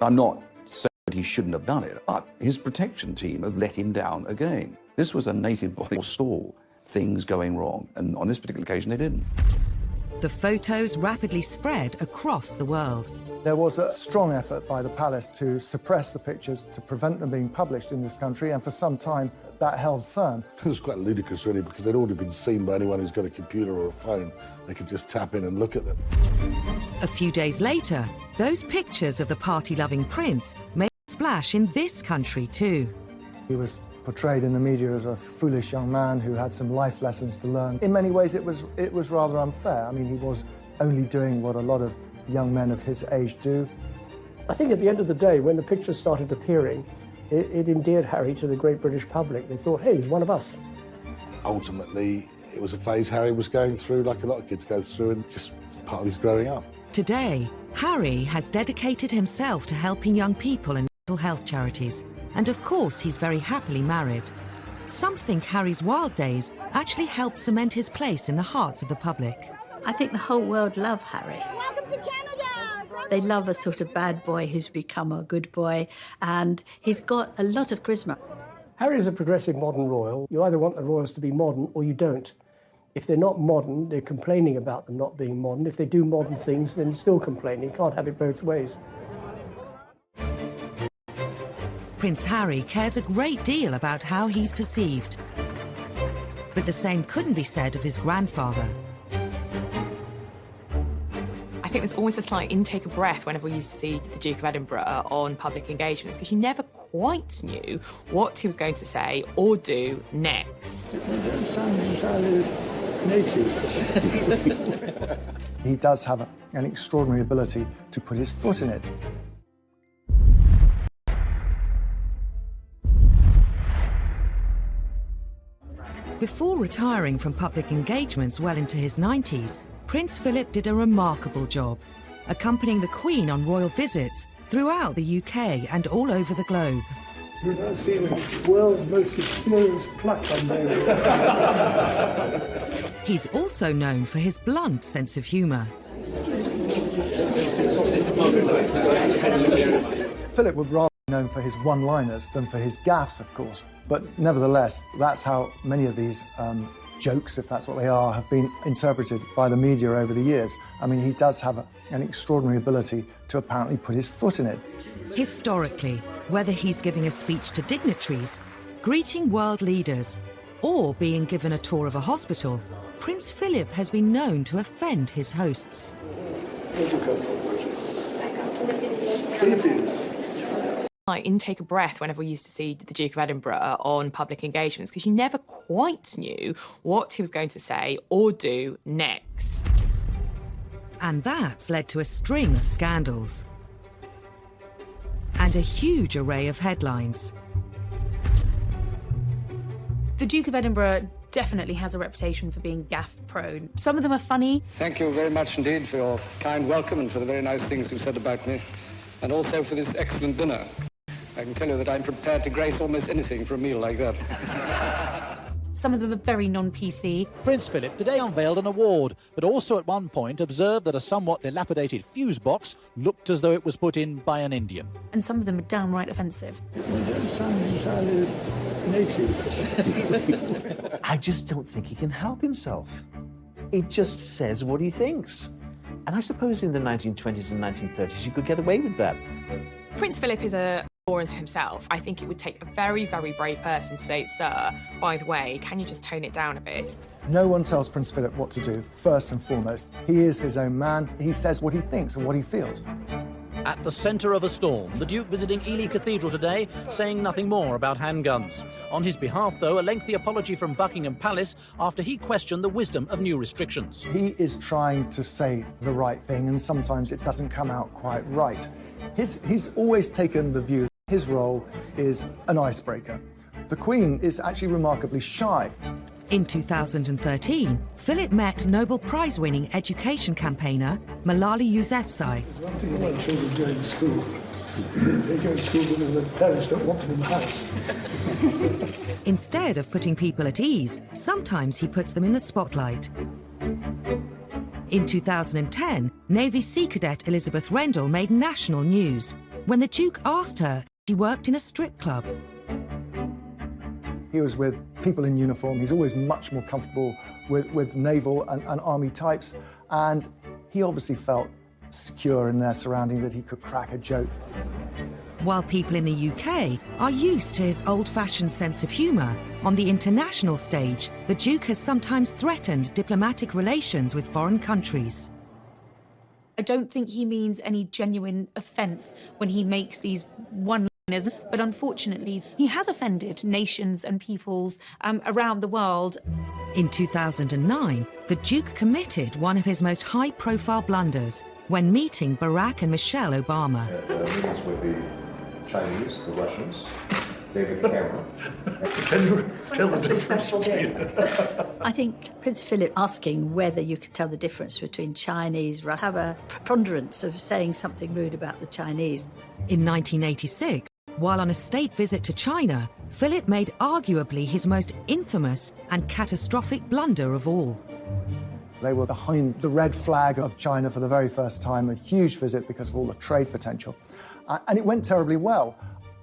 I'm not saying that he shouldn't have done it, but his protection team have let him down again. This was a naked body saw things going wrong, and on this particular occasion they didn't. The photos rapidly spread across the world. There was a strong effort by the palace to suppress the pictures, to prevent them being published in this country, and for some time that held firm. It was quite ludicrous, really, because they'd already been seen by anyone who's got a computer or a phone. They could just tap in and look at them. A few days later, those pictures of the party-loving prince made a splash in this country too. He was portrayed in the media as a foolish young man who had some life lessons to learn. In many ways, it was rather unfair. I mean, he was only doing what a lot of young men of his age do. I think at the end of the day, when the pictures started appearing, it endeared Harry to the great British public. They thought, hey, he's one of us. Ultimately, it was a phase Harry was going through, like a lot of kids go through, and just part of his growing up. Today, Harry has dedicated himself to helping young people and mental health charities. And of course, he's very happily married. Some think Harry's wild days actually helped cement his place in the hearts of the public. I think the whole world love Harry. Welcome to Canada! They love a sort of bad boy who's become a good boy, and he's got a lot of charisma. Harry is a progressive modern royal. You either want the royals to be modern or you don't. If they're not modern, they're complaining about them not being modern. If they do modern things, then still complaining. You can't have it both ways. Prince Harry cares a great deal about how he's perceived. But the same couldn't be said of his grandfather. I think there's always a slight intake of breath whenever you see the Duke of Edinburgh on public engagements, because you never quite knew what he was going to say or do next. They don't sound entirely native. He does have an extraordinary ability to put his foot in it. Before retiring from public engagements well into his 90s, Prince Philip did a remarkable job, accompanying the Queen on royal visits throughout the UK and all over the globe. You've not seen the world's most experienced pluck on there. He's also known for his blunt sense of humour. Philip would rather be known for his one-liners than for his gaffes, of course. But nevertheless, that's how many of these jokes, if that's what they are, have been interpreted by the media over the years. I mean, he does have an extraordinary ability to apparently put his foot in it. Historically, whether he's giving a speech to dignitaries, greeting world leaders, or being given a tour of a hospital, Prince Philip has been known to offend his hosts. I intake a breath whenever we used to see the Duke of Edinburgh on public engagements, because you never quite knew what he was going to say or do next. And that's led to a string of scandals and a huge array of headlines. The Duke of Edinburgh definitely has a reputation for being gaffe-prone. Some of them are funny. Thank you very much indeed for your kind welcome and for the very nice things you said about me, and also for this excellent dinner. I can tell you that I'm prepared to grace almost anything for a meal like that. Some of them are very non-PC. Prince Philip today unveiled an award, but also at one point observed that a somewhat dilapidated fuse box looked as though it was put in by an Indian. And some of them are downright offensive. You don't sound entirely native. I just don't think he can help himself. He just says what he thinks. And I suppose in the 1920s and 1930s you could get away with that. Prince Philip is a law unto himself. I think it would take a very, very brave person to say, sir, by the way, can you just tone it down a bit? No one tells Prince Philip what to do, first and foremost. He is his own man. He says what he thinks and what he feels. At the centre of a storm, the Duke visiting Ely Cathedral today, saying nothing more about handguns. On his behalf, though, a lengthy apology from Buckingham Palace after he questioned the wisdom of new restrictions. He is trying to say the right thing, and sometimes it doesn't come out quite right. He's always taken the view that his role is an icebreaker. The Queen is actually remarkably shy. In 2013, Philip met Nobel Prize-winning education campaigner Malala Yousafzai. One thing about children going to school. They go to school because their parents don't want them in the house. Instead of putting people at ease, sometimes he puts them in the spotlight. In 2010, Navy Sea Cadet Elizabeth Rendell made national news when the Duke asked her if she worked in a strip club. He was with people in uniform. He's always much more comfortable with naval and army types, and he obviously felt secure in their surrounding that he could crack a joke. While people in the UK are used to his old-fashioned sense of humour, on the international stage, the Duke has sometimes threatened diplomatic relations with foreign countries. I don't think he means any genuine offence when he makes these one-liners, but unfortunately, he has offended nations and peoples around the world. In 2009, the Duke committed one of his most high-profile blunders when meeting Barack and Michelle Obama. Meetings with the Chinese, the Russians, David Cameron. Can you tell the difference between I think Prince Philip asking whether you could tell the difference between Chinese, have a preponderance of saying something rude about the Chinese. In 1986, while on a state visit to China, Philip made arguably his most infamous and catastrophic blunder of all. They were behind the red flag of China for the very first time, a huge visit because of all the trade potential. And it went terribly well,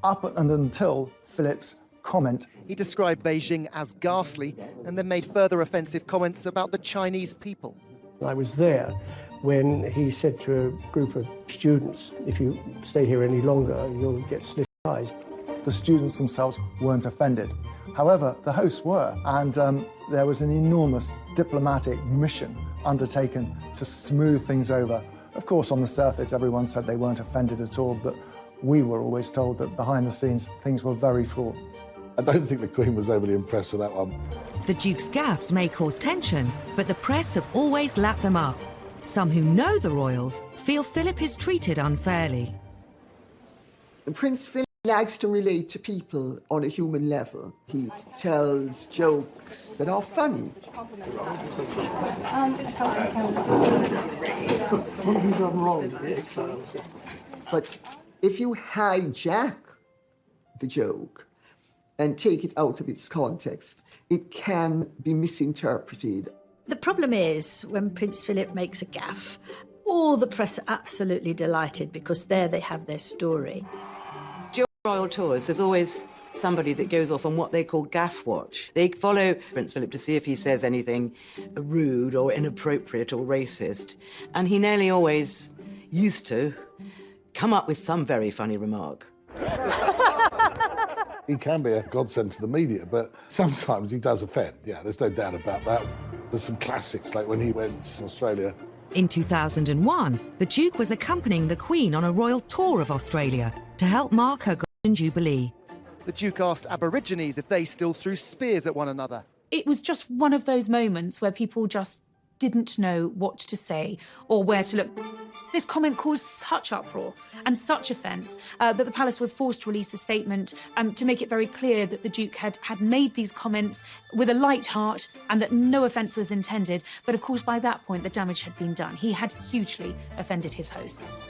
up and until Philip's comment. He described Beijing as ghastly and then made further offensive comments about the Chinese people. I was there when he said to a group of students, if you stay here any longer, you'll get slit eyes. The students themselves weren't offended. However, the hosts were, and there was an enormous diplomatic mission undertaken to smooth things over. Of course, on the surface, everyone said they weren't offended at all, but we were always told that behind the scenes, things were very fraught. I don't think the Queen was overly impressed with that one. The Duke's gaffes may cause tension, but the press have always lapped them up. Some who know the royals feel Philip is treated unfairly. Prince Philip He likes to relate to people on a human level. He tells jokes that are funny. But if you hijack the joke and take it out of its context, it can be misinterpreted. The problem is when Prince Philip makes a gaffe, all the press are absolutely delighted because there they have their story. During royal tours, there's always somebody that goes off on what they call gaff watch. They follow Prince Philip to see if he says anything rude or inappropriate or racist. And he nearly always used to come up with some very funny remark. He can be a godsend to the media, but sometimes he does offend. Yeah, there's no doubt about that. There's some classics, like when he went to Australia. In 2001, the Duke was accompanying the Queen on a royal tour of Australia to help mark her Golden Jubilee. The Duke asked Aborigines if they still threw spears at one another. It was just one of those moments where people just didn't know what to say or where to look. This comment caused such uproar and such offence that the palace was forced to release a statement to make it very clear that the Duke had made these comments with a light heart and that no offence was intended. But of course, by that point, the damage had been done. He had hugely offended his hosts.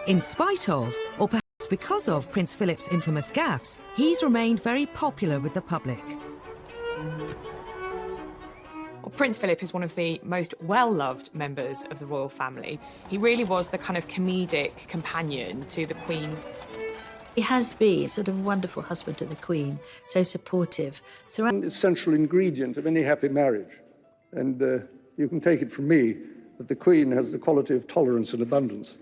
In spite of, or perhaps because of Prince Philip's infamous gaffes, he's remained very popular with the public. Well, Prince Philip is one of the most well-loved members of the royal family. He really was the kind of comedic companion to the Queen. He has been sort of a wonderful husband to the Queen, so supportive throughout. It's an essential ingredient of any happy marriage. And you can take it from me that the Queen has the quality of tolerance and abundance.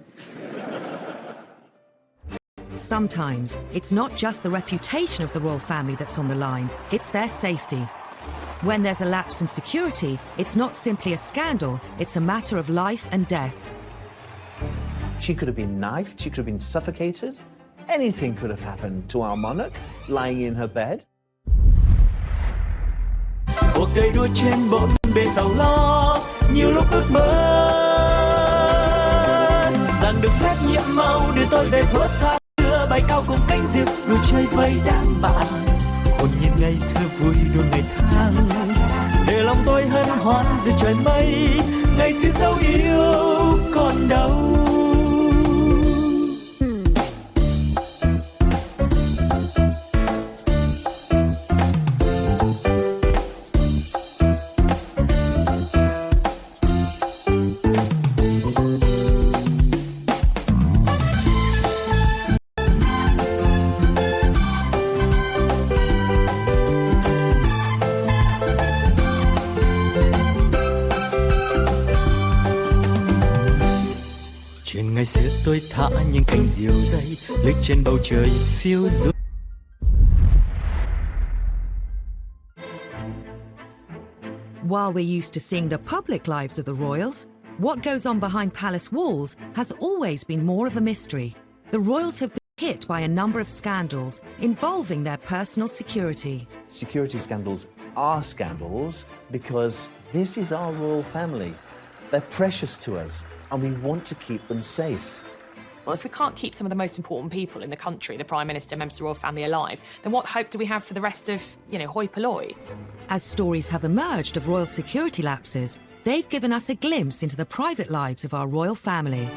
Sometimes it's not just the reputation of the royal family that's on the line, it's their safety. When there's a lapse in security, it's not simply a scandal, it's a matter of life and death. She could have been knifed, she could have been suffocated. Anything could have happened to our monarch lying in her bed. Cuộc đời đua trên bốn bề giàu lo, nhiều lúc ước mơ rằng được phép nhiệm màu đưa tôi về thuở xa xưa, bay cao cùng cánh diều đua chơi với đám bạn, hồn nhiên ngây thơ vui đua ngày tháng, để lòng tôi hân hoan dưới trời mây, ngày xưa dấu yêu còn đâu. Ngày xưa tôi thả những cánh diều dây lướt trên bầu trời phiêu du. While we're used to seeing the public lives of the royals, what goes on behind palace walls has always been more of a mystery. The royals have been hit by a number of scandals involving their personal security. Security scandals are scandals because this is our royal family. They're precious to us, and we want to keep them safe. Well, if we can't keep some of the most important people in the country, the Prime Minister, members of the royal family, alive, then what hope do we have for the rest of, hoi polloi? As stories have emerged of royal security lapses, they've given us a glimpse into the private lives of our royal family.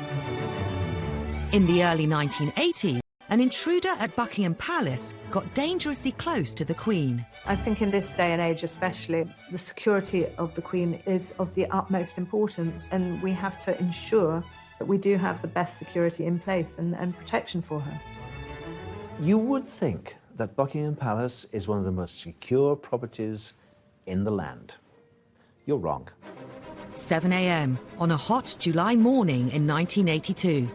In the early 1980s, an intruder at Buckingham Palace got dangerously close to the Queen. I think in this day and age especially, the security of the Queen is of the utmost importance, and we have to ensure that we do have the best security in place and protection for her. You would think that Buckingham Palace is one of the most secure properties in the land. You're wrong. 7 a.m. on a hot July morning in 1982.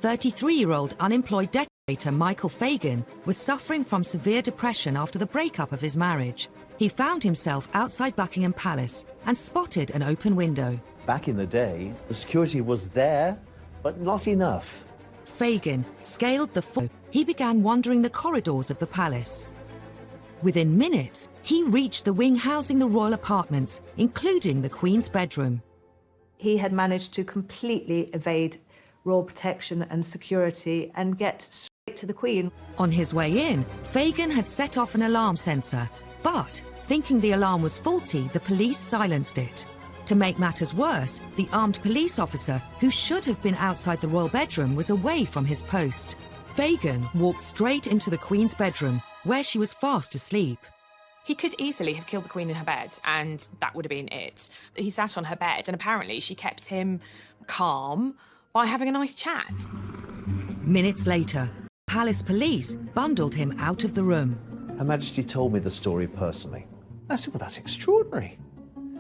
33-year-old unemployed decorator Michael Fagan was suffering from severe depression after the breakup of his marriage. He found himself outside Buckingham Palace and spotted an open window. Back in the day, the security was there, but not enough. Fagan scaled the floor. He began wandering the corridors of the palace. Within minutes, he reached the wing housing the royal apartments, including the Queen's bedroom. He had managed to completely evade royal protection and security and get straight to the Queen. On his way in, Fagan had set off an alarm sensor, but thinking the alarm was faulty, the police silenced it. To make matters worse, the armed police officer, who should have been outside the royal bedroom, was away from his post. Fagan walked straight into the Queen's bedroom, where she was fast asleep. He could easily have killed the Queen in her bed, and that would have been it. He sat on her bed, and apparently she kept him calm by having a nice chat. Minutes later, palace police bundled him out of the room. Her Majesty told me the story personally. I said, well, that's extraordinary.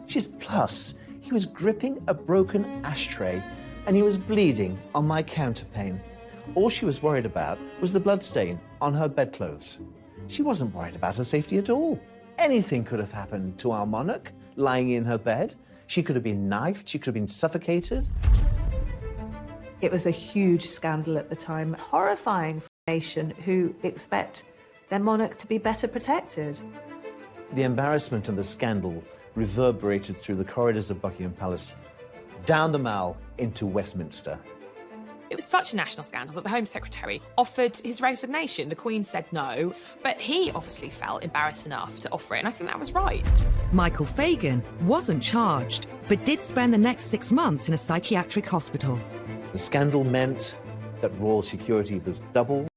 She's plus, he was gripping a broken ashtray and he was bleeding on my counterpane. All she was worried about was the bloodstain on her bedclothes. She wasn't worried about her safety at all. Anything could have happened to our monarch lying in her bed. She could have been knifed, she could have been suffocated. It was a huge scandal at the time, horrifying for a nation who expect their monarch to be better protected. The embarrassment and the scandal reverberated through the corridors of Buckingham Palace, down the Mall into Westminster. It was such a national scandal that the Home Secretary offered his resignation. The Queen said no, but he obviously felt embarrassed enough to offer it, and I think that was right. Michael Fagan wasn't charged, but did spend the next 6 months in a psychiatric hospital. The scandal meant that royal security was doubled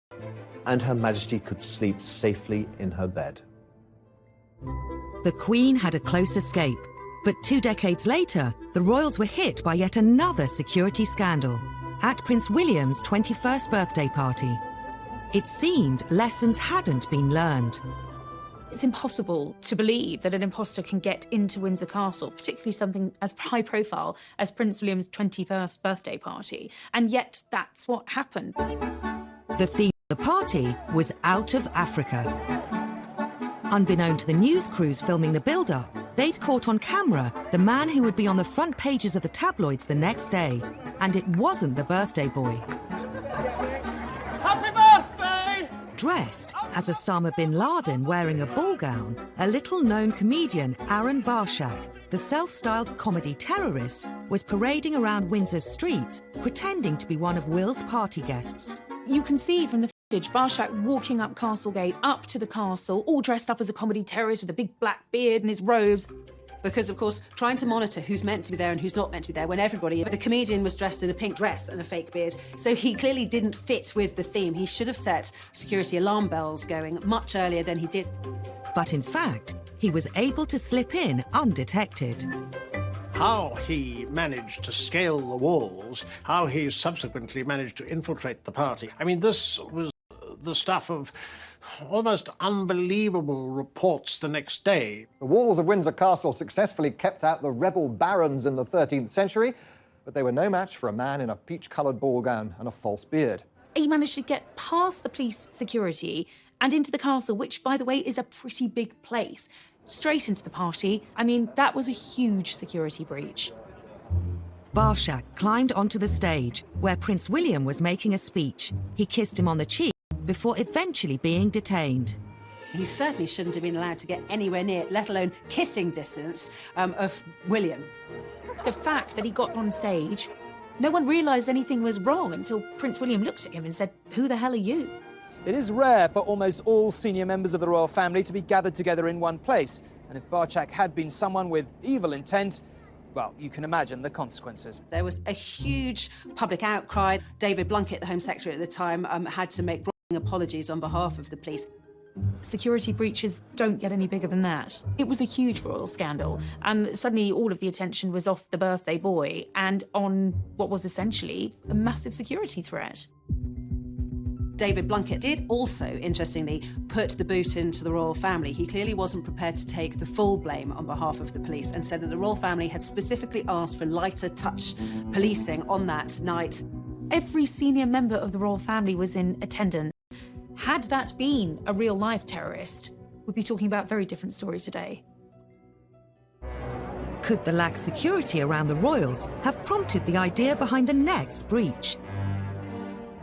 and Her Majesty could sleep safely in her bed. The Queen had a close escape, but 2 decades later, the royals were hit by yet another security scandal at Prince William's 21st birthday party. It seemed lessons hadn't been learned. It's impossible to believe that an imposter can get into Windsor Castle, particularly something as high profile as Prince William's 21st birthday party, and yet that's what happened. The theme of the party was out of Africa. Unbeknown to the news crews filming the build-up, they'd caught on camera the man who would be on the front pages of the tabloids the next day, and it wasn't the birthday boy. Happy birthday! Dressed as Osama bin Laden wearing a ball gown, a little-known comedian, Aaron Barshak, the self-styled comedy terrorist, was parading around Windsor's streets, pretending to be one of Will's party guests. You can see from the footage Barshak walking up Castlegate, up to the castle, all dressed up as a comedy terrorist with a big black beard and his robes. Because, of course, trying to monitor who's meant to be there and who's not meant to be there when everybody... But the comedian was dressed in a pink dress and a fake beard, so he clearly didn't fit with the theme. He should have set security alarm bells going much earlier than he did. But in fact, he was able to slip in undetected. How he managed to scale the walls, how he subsequently managed to infiltrate the party. I mean, this was the stuff of almost unbelievable reports the next day. The walls of Windsor Castle successfully kept out the rebel barons in the 13th century, but they were no match for a man in a peach-coloured ball gown and a false beard. He managed to get past the police security and into the castle, which, by the way, is a pretty big place. Straight into the party. I mean, that was a huge security breach. Barshak climbed onto the stage, where Prince William was making a speech. He kissed him on the cheek before eventually being detained. He certainly shouldn't have been allowed to get anywhere near, let alone kissing distance, of William. The fact that he got on stage, no one realised anything was wrong until Prince William looked at him and said, "Who the hell are you?" It is rare for almost all senior members of the royal family to be gathered together in one place. And if Barshak had been someone with evil intent, well, you can imagine the consequences. There was a huge public outcry. David Blunkett, the Home Secretary at the time, had to make apologies on behalf of the police. Security breaches don't get any bigger than that. It was a huge royal scandal, and suddenly all of the attention was off the birthday boy and on what was essentially a massive security threat. David Blunkett did also, interestingly, put the boot into the royal family. He clearly wasn't prepared to take the full blame on behalf of the police and said that the royal family had specifically asked for lighter touch policing on that night. Every senior member of the royal family was in attendance. Had that been a real-life terrorist, we'd be talking about a very different story today. Could the lax security around the royals have prompted the idea behind the next breach?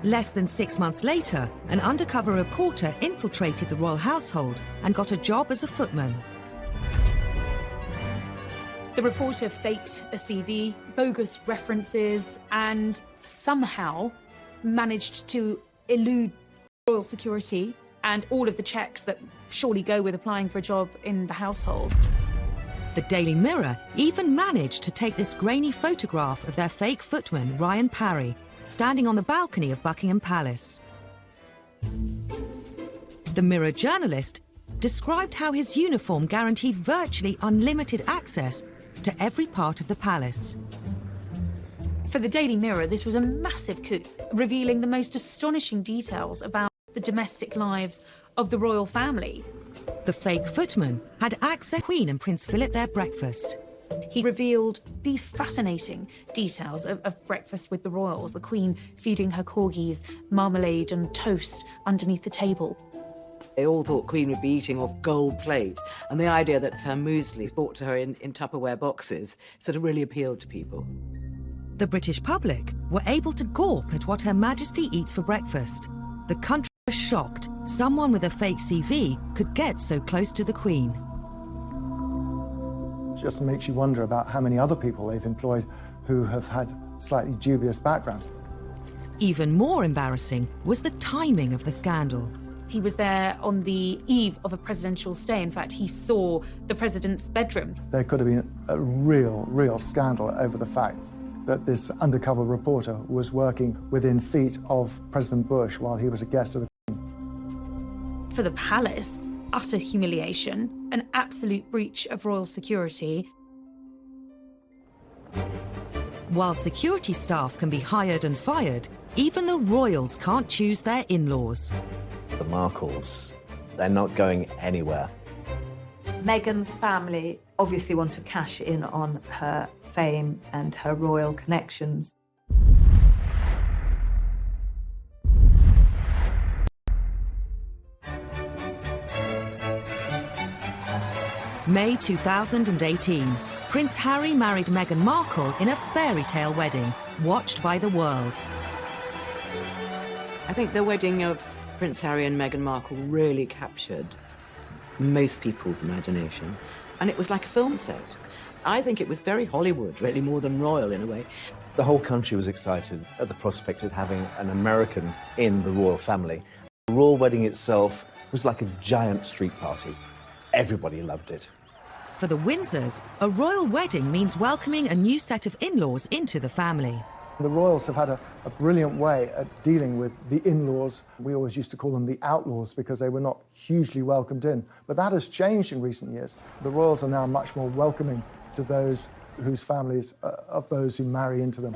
Less than 6 months later, an undercover reporter infiltrated the royal household and got a job as a footman. The reporter faked a CV, bogus references, and somehow managed to elude royal security and all of the checks that surely go with applying for a job in the household. The Daily Mirror even managed to take this grainy photograph of their fake footman, Ryan Parry, standing on the balcony of Buckingham Palace. The Mirror journalist described how his uniform guaranteed virtually unlimited access to every part of the palace. For the Daily Mirror, this was a massive coup, revealing the most astonishing details about the domestic lives of the royal family. The fake footman had access to Queen and Prince Philip their breakfast. He revealed these fascinating details of breakfast with the royals, the Queen feeding her corgis marmalade and toast underneath the table. They all thought Queen would be eating off gold plate, and the idea that her muesli is brought to her in Tupperware boxes sort of really appealed to people. The British public were able to gawp at what Her Majesty eats for breakfast. The country was shocked someone with a fake CV could get so close to the Queen. It just makes you wonder about how many other people they've employed who have had slightly dubious backgrounds. Even more embarrassing was the timing of the scandal. He was there on the eve of a presidential stay. In fact, he saw the president's bedroom. There could have been a real scandal over the fact that this undercover reporter was working within feet of President Bush while he was a guest of the Queen. For the palace, utter humiliation, an absolute breach of royal security. While security staff can be hired and fired, even the royals can't choose their in-laws. The Markles, they're not going anywhere. Meghan's family obviously want to cash in on her fame and her royal connections. May 2018, Prince Harry married Meghan Markle in a fairy tale wedding, watched by the world. I think the wedding of Prince Harry and Meghan Markle really captured most people's imagination, and it was like a film set. I think it was very Hollywood, really, more than royal in a way. The whole country was excited at the prospect of having an American in the royal family. The royal wedding itself was like a giant street party. Everybody loved it. For the Windsors, a royal wedding means welcoming a new set of in-laws into the family. The royals have had a brilliant way at dealing with the in-laws. We always used to call them the outlaws because they were not hugely welcomed in. But that has changed in recent years. The royals are now much more welcoming to those whose families, of those who marry into them.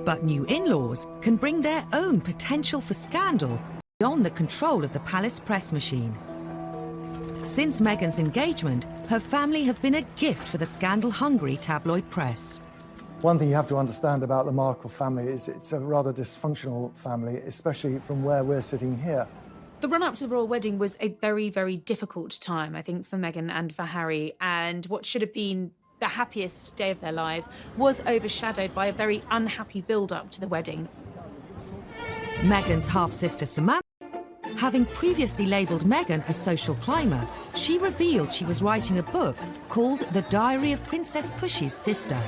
But new in-laws can bring their own potential for scandal beyond the control of the palace press machine. Since Meghan's engagement, her family have been a gift for the scandal-hungry tabloid press. One thing you have to understand about the Markle family is it's a rather dysfunctional family, especially from where we're sitting here. The run-up to the royal wedding was a very, very difficult time, I think, for Meghan and for Harry, and what should have been the happiest day of their lives was overshadowed by a very unhappy build-up to the wedding. Meghan's half-sister Samantha, having previously labelled Meghan a social climber, she revealed she was writing a book called The Diary of Princess Pushy's Sister.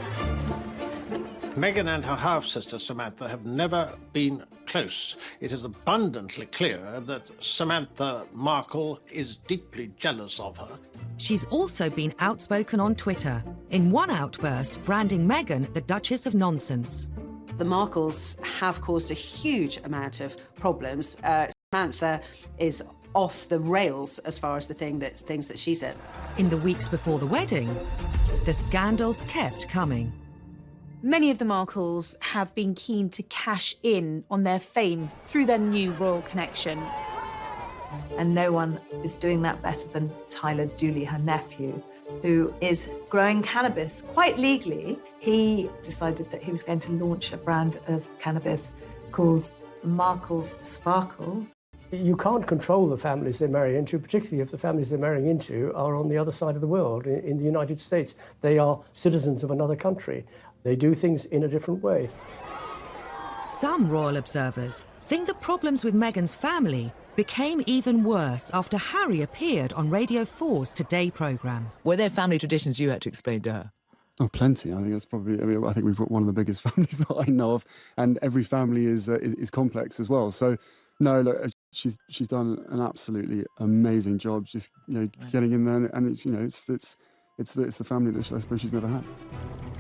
Meghan and her half-sister Samantha have never been close. It is abundantly clear that Samantha Markle is deeply jealous of her. She's also been outspoken on Twitter, in one outburst branding Meghan the Duchess of Nonsense. The Markles have caused a huge amount of problems. Samantha is off the rails as far as the things that she says. In the weeks before the wedding, the scandals kept coming. Many of the Markles have been keen to cash in on their fame through their new royal connection. And no one is doing that better than Tyler Dooley, her nephew, who is growing cannabis quite legally. He decided that he was going to launch a brand of cannabis called Markle's Sparkle. You can't control the families they marry into, particularly if the families they're marrying into are on the other side of the world, in the United States. They are citizens of another country. They do things in a different way. Some royal observers think the problems with Meghan's family became even worse after Harry appeared on Radio 4's Today programme. Were there family traditions you had to explain to her? Oh, plenty. I think that's probably. I think we've got one of the biggest families that I know of, and every family is complex as well. So, no, look, She's done an absolutely amazing job, just getting in there, and it's the family that I suppose she's never had.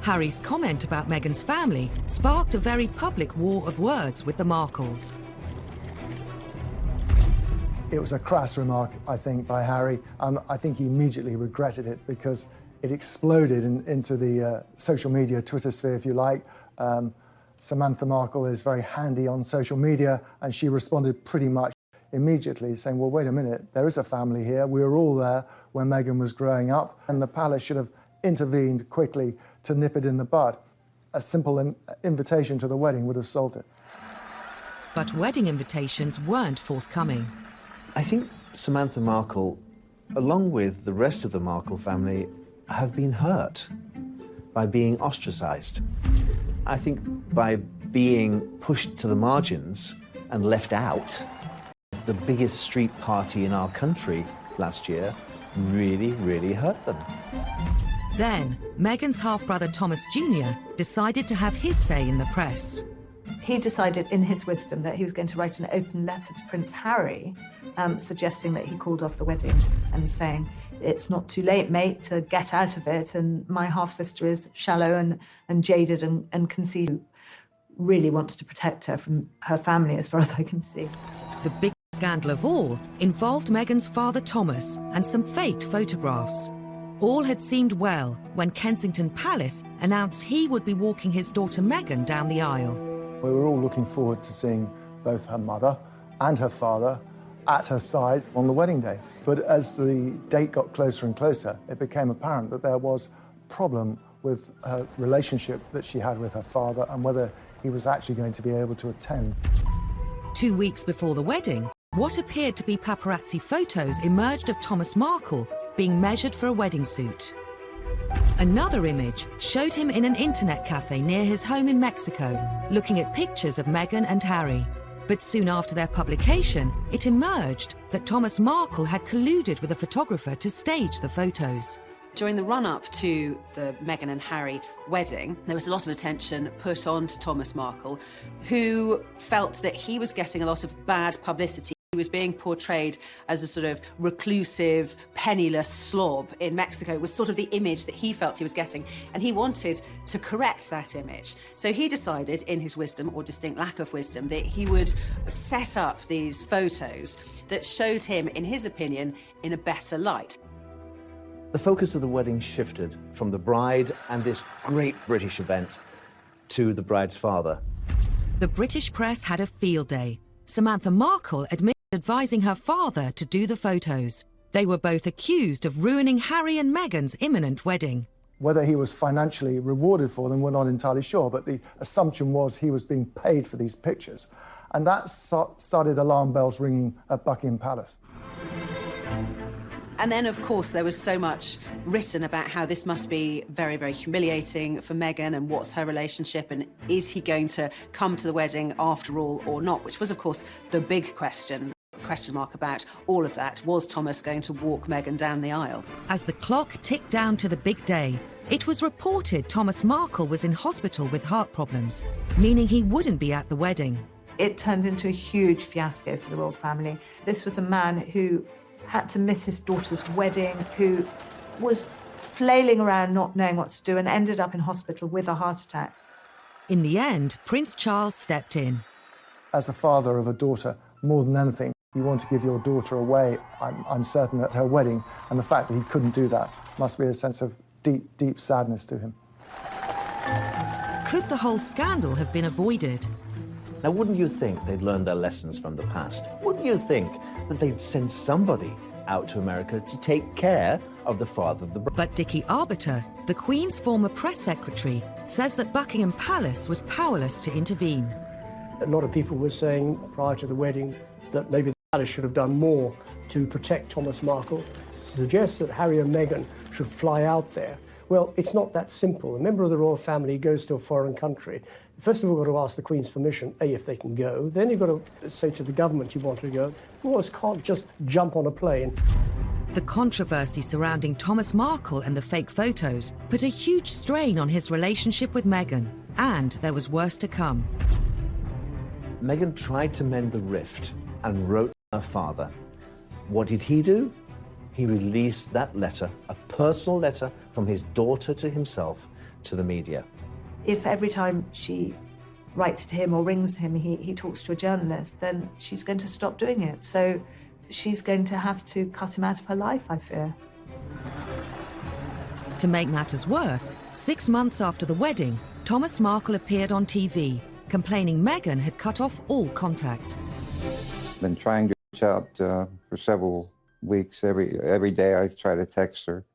Harry's comment about Meghan's family sparked a very public war of words with the Markles. It was a crass remark, I think, by Harry. I think he immediately regretted it because it exploded into the social media, Twitter sphere, if you like. Samantha Markle is very handy on social media, and she responded pretty much immediately, saying, well, wait a minute, there is a family here. We were all there when Meghan was growing up, and the palace should have intervened quickly to nip it in the bud. A simple invitation to the wedding would have solved it. But wedding invitations weren't forthcoming. I think Samantha Markle, along with the rest of the Markle family, have been hurt by being ostracised. I think by being pushed to the margins and left out. The biggest street party in our country last year really, really hurt them. Then, Meghan's half-brother Thomas Jr. decided to have his say in the press. He decided in his wisdom that he was going to write an open letter to Prince Harry, suggesting that he called off the wedding and saying, it's not too late, mate, to get out of it, and my half-sister is shallow and jaded and conceited. Really wants to protect her from her family, as far as I can see. The big scandal of all involved Meghan's father Thomas and some faked photographs. All had seemed well when Kensington Palace announced he would be walking his daughter Meghan down the aisle. We were all looking forward to seeing both her mother and her father at her side on the wedding day. But as the date got closer and closer, it became apparent that there was a problem with her relationship that she had with her father and whether he was actually going to be able to attend. 2 weeks before the wedding, what appeared to be paparazzi photos emerged of Thomas Markle being measured for a wedding suit. Another image showed him in an internet cafe near his home in Mexico, looking at pictures of Meghan and Harry. But soon after their publication, it emerged that Thomas Markle had colluded with a photographer to stage the photos. During the run-up to the Meghan and Harry wedding, there was a lot of attention put on to Thomas Markle, who felt that he was getting a lot of bad publicity. He was being portrayed as a sort of reclusive, penniless slob in Mexico. It was sort of the image that he felt he was getting, and he wanted to correct that image. So he decided, in his wisdom, or distinct lack of wisdom, that he would set up these photos that showed him, in his opinion, in a better light. The focus of the wedding shifted from the bride and this great British event to the bride's father. The British press had a field day. Samantha Markle admitted advising her father to do the photos. They were both accused of ruining Harry and Meghan's imminent wedding. Whether he was financially rewarded for them, we're not entirely sure, but the assumption was he was being paid for these pictures. And that started alarm bells ringing at Buckingham Palace. And then, of course, there was so much written about how this must be very, very humiliating for Meghan and what's her relationship and is he going to come to the wedding after all or not, which was, of course, the big question mark about all of that. Was Thomas going to walk Meghan down the aisle? As the clock ticked down to the big day, it was reported Thomas Markle was in hospital with heart problems, meaning he wouldn't be at the wedding. It turned into a huge fiasco for the royal family. This was a man who had to miss his daughter's wedding, who was flailing around not knowing what to do and ended up in hospital with a heart attack. In the end, Prince Charles stepped in. As a father of a daughter, more than anything, you want to give your daughter away, I'm certain, at her wedding, and the fact that he couldn't do that must be a sense of deep, deep sadness to him. Could the whole scandal have been avoided? Now, wouldn't you think they'd learned their lessons from the past? Wouldn't you think that they'd send somebody out to America to take care of the father of the bride? But Dickie Arbiter, the Queen's former press secretary, says that Buckingham Palace was powerless to intervene. A lot of people were saying prior to the wedding that maybe the palace should have done more to protect Thomas Markle. Suggests that Harry and Meghan should fly out there. Well, it's not that simple. A member of the royal family goes to a foreign country. First of all, you've got to ask the Queen's permission, if they can go. Then you've got to say to the government you want to go. Royals can't just jump on a plane. The controversy surrounding Thomas Markle and the fake photos put a huge strain on his relationship with Meghan, and there was worse to come. Meghan tried to mend the rift and wrote her father. What did he do? He released that letter, a personal letter from his daughter to himself, to the media. If every time she writes to him or rings him, he talks to a journalist, then she's going to stop doing it. So she's going to have to cut him out of her life, I fear. To make matters worse, 6 months after the wedding, Thomas Markle appeared on TV, complaining Meghan had cut off all contact. Been trying to reach out for several weeks. Every day I try to text her.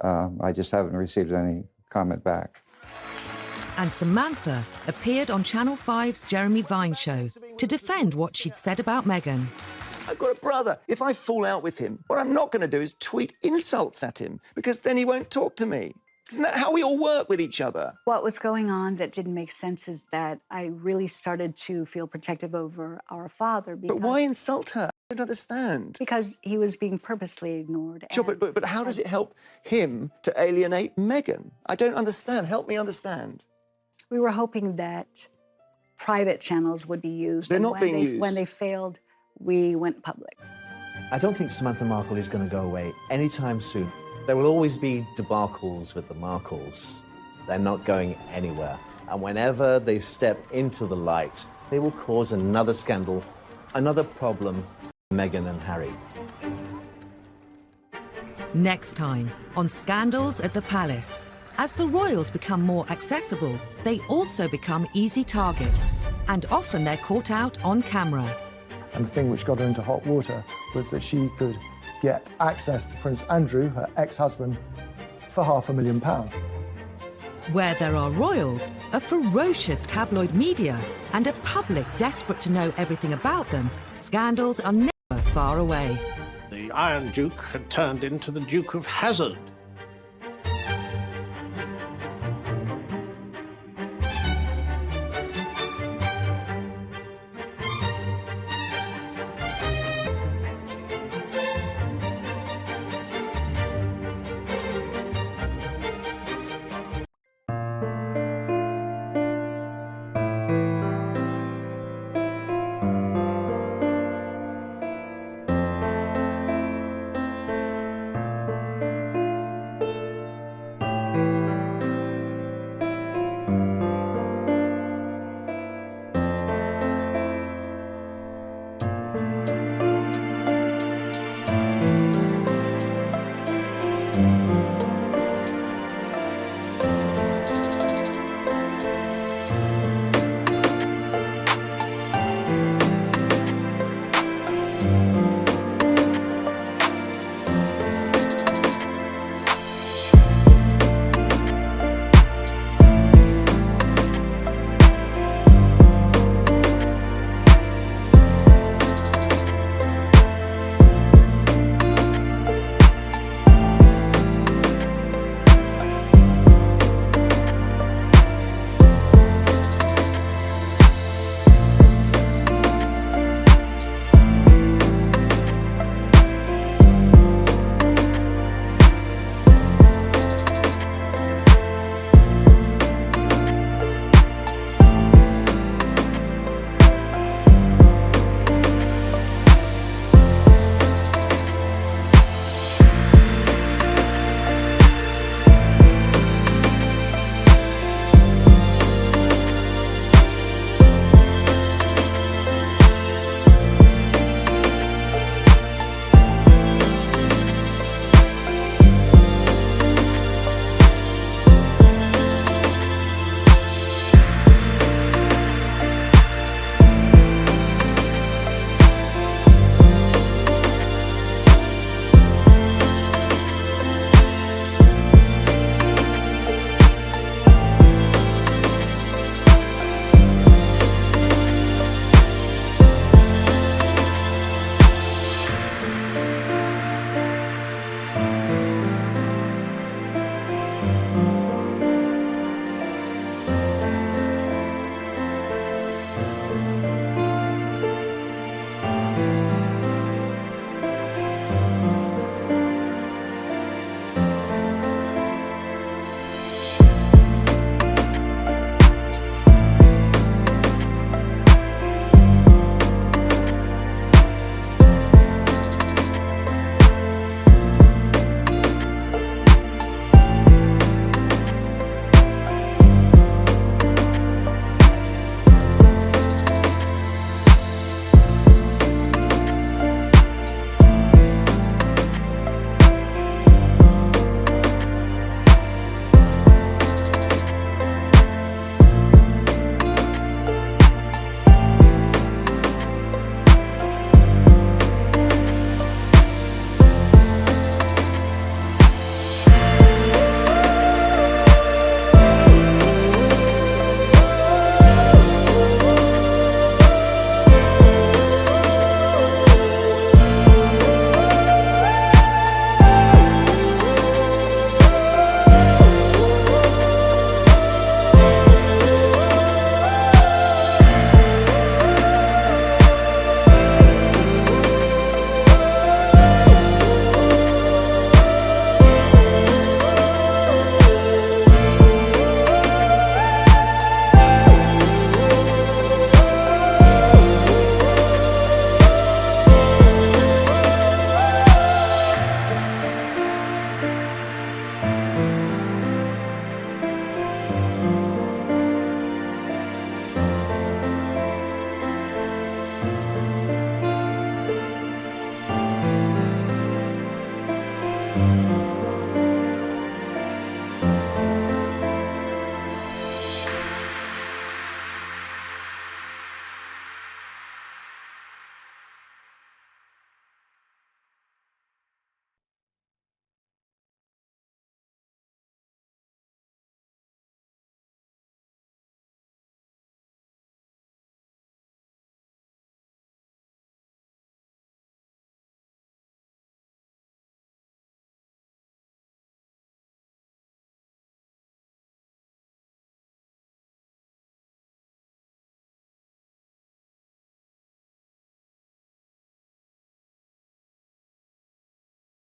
I just haven't received any comment back. And Samantha appeared on Channel 5's Jeremy Vine show to defend what she'd said about Meghan. I've got a brother. If I fall out with him, what I'm not going to do is tweet insults at him, because then he won't talk to me. Isn't that how we all work with each other? What was going on that didn't make sense is that I really started to feel protective over our father. But why insult her? I don't understand. Because he was being purposely ignored. Sure, but how does it help him to alienate Meghan? I don't understand. Help me understand. We were hoping that private channels would be used. They're not being used. When they failed, we went public. I don't think Samantha Markle is going to go away anytime soon. There will always be debacles with the Markles. They're not going anywhere. And whenever they step into the light, they will cause another scandal, another problem for Meghan and Harry. Next time on Scandals at the Palace. As the royals become more accessible, they also become easy targets, and often they're caught out on camera. And the thing which got her into hot water was that she could get access to Prince Andrew, her ex-husband, for £500,000. Where there are royals, a ferocious tabloid media, and a public desperate to know everything about them, scandals are never far away. The Iron Duke had turned into the Duke of Hazard.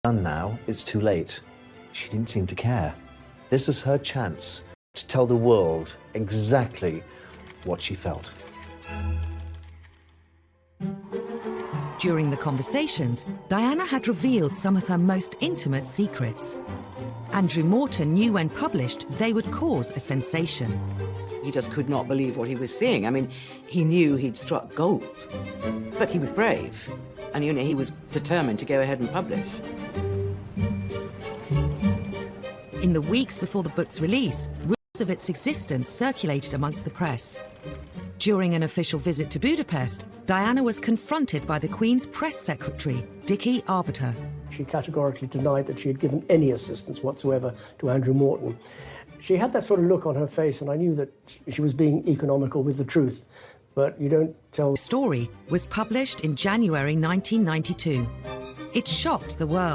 done now, it's too late. She didn't seem to care. This was her chance to tell the world exactly what she felt. During the conversations, Diana had revealed some of her most intimate secrets. Andrew Morton knew when published they would cause a sensation. He just could not believe what he was seeing. I mean, he knew he'd struck gold, but he was brave, and he was determined to go ahead and publish. In the weeks before the book's release, rumours of its existence circulated amongst the press. During an official visit to Budapest, Diana was confronted by the Queen's press secretary, Dickie Arbiter. She categorically denied that she had given any assistance whatsoever to Andrew Morton. She had that sort of look on her face, and I knew that she was being economical with the truth. But you don't tell... The story was published in January 1992. It shocked the world.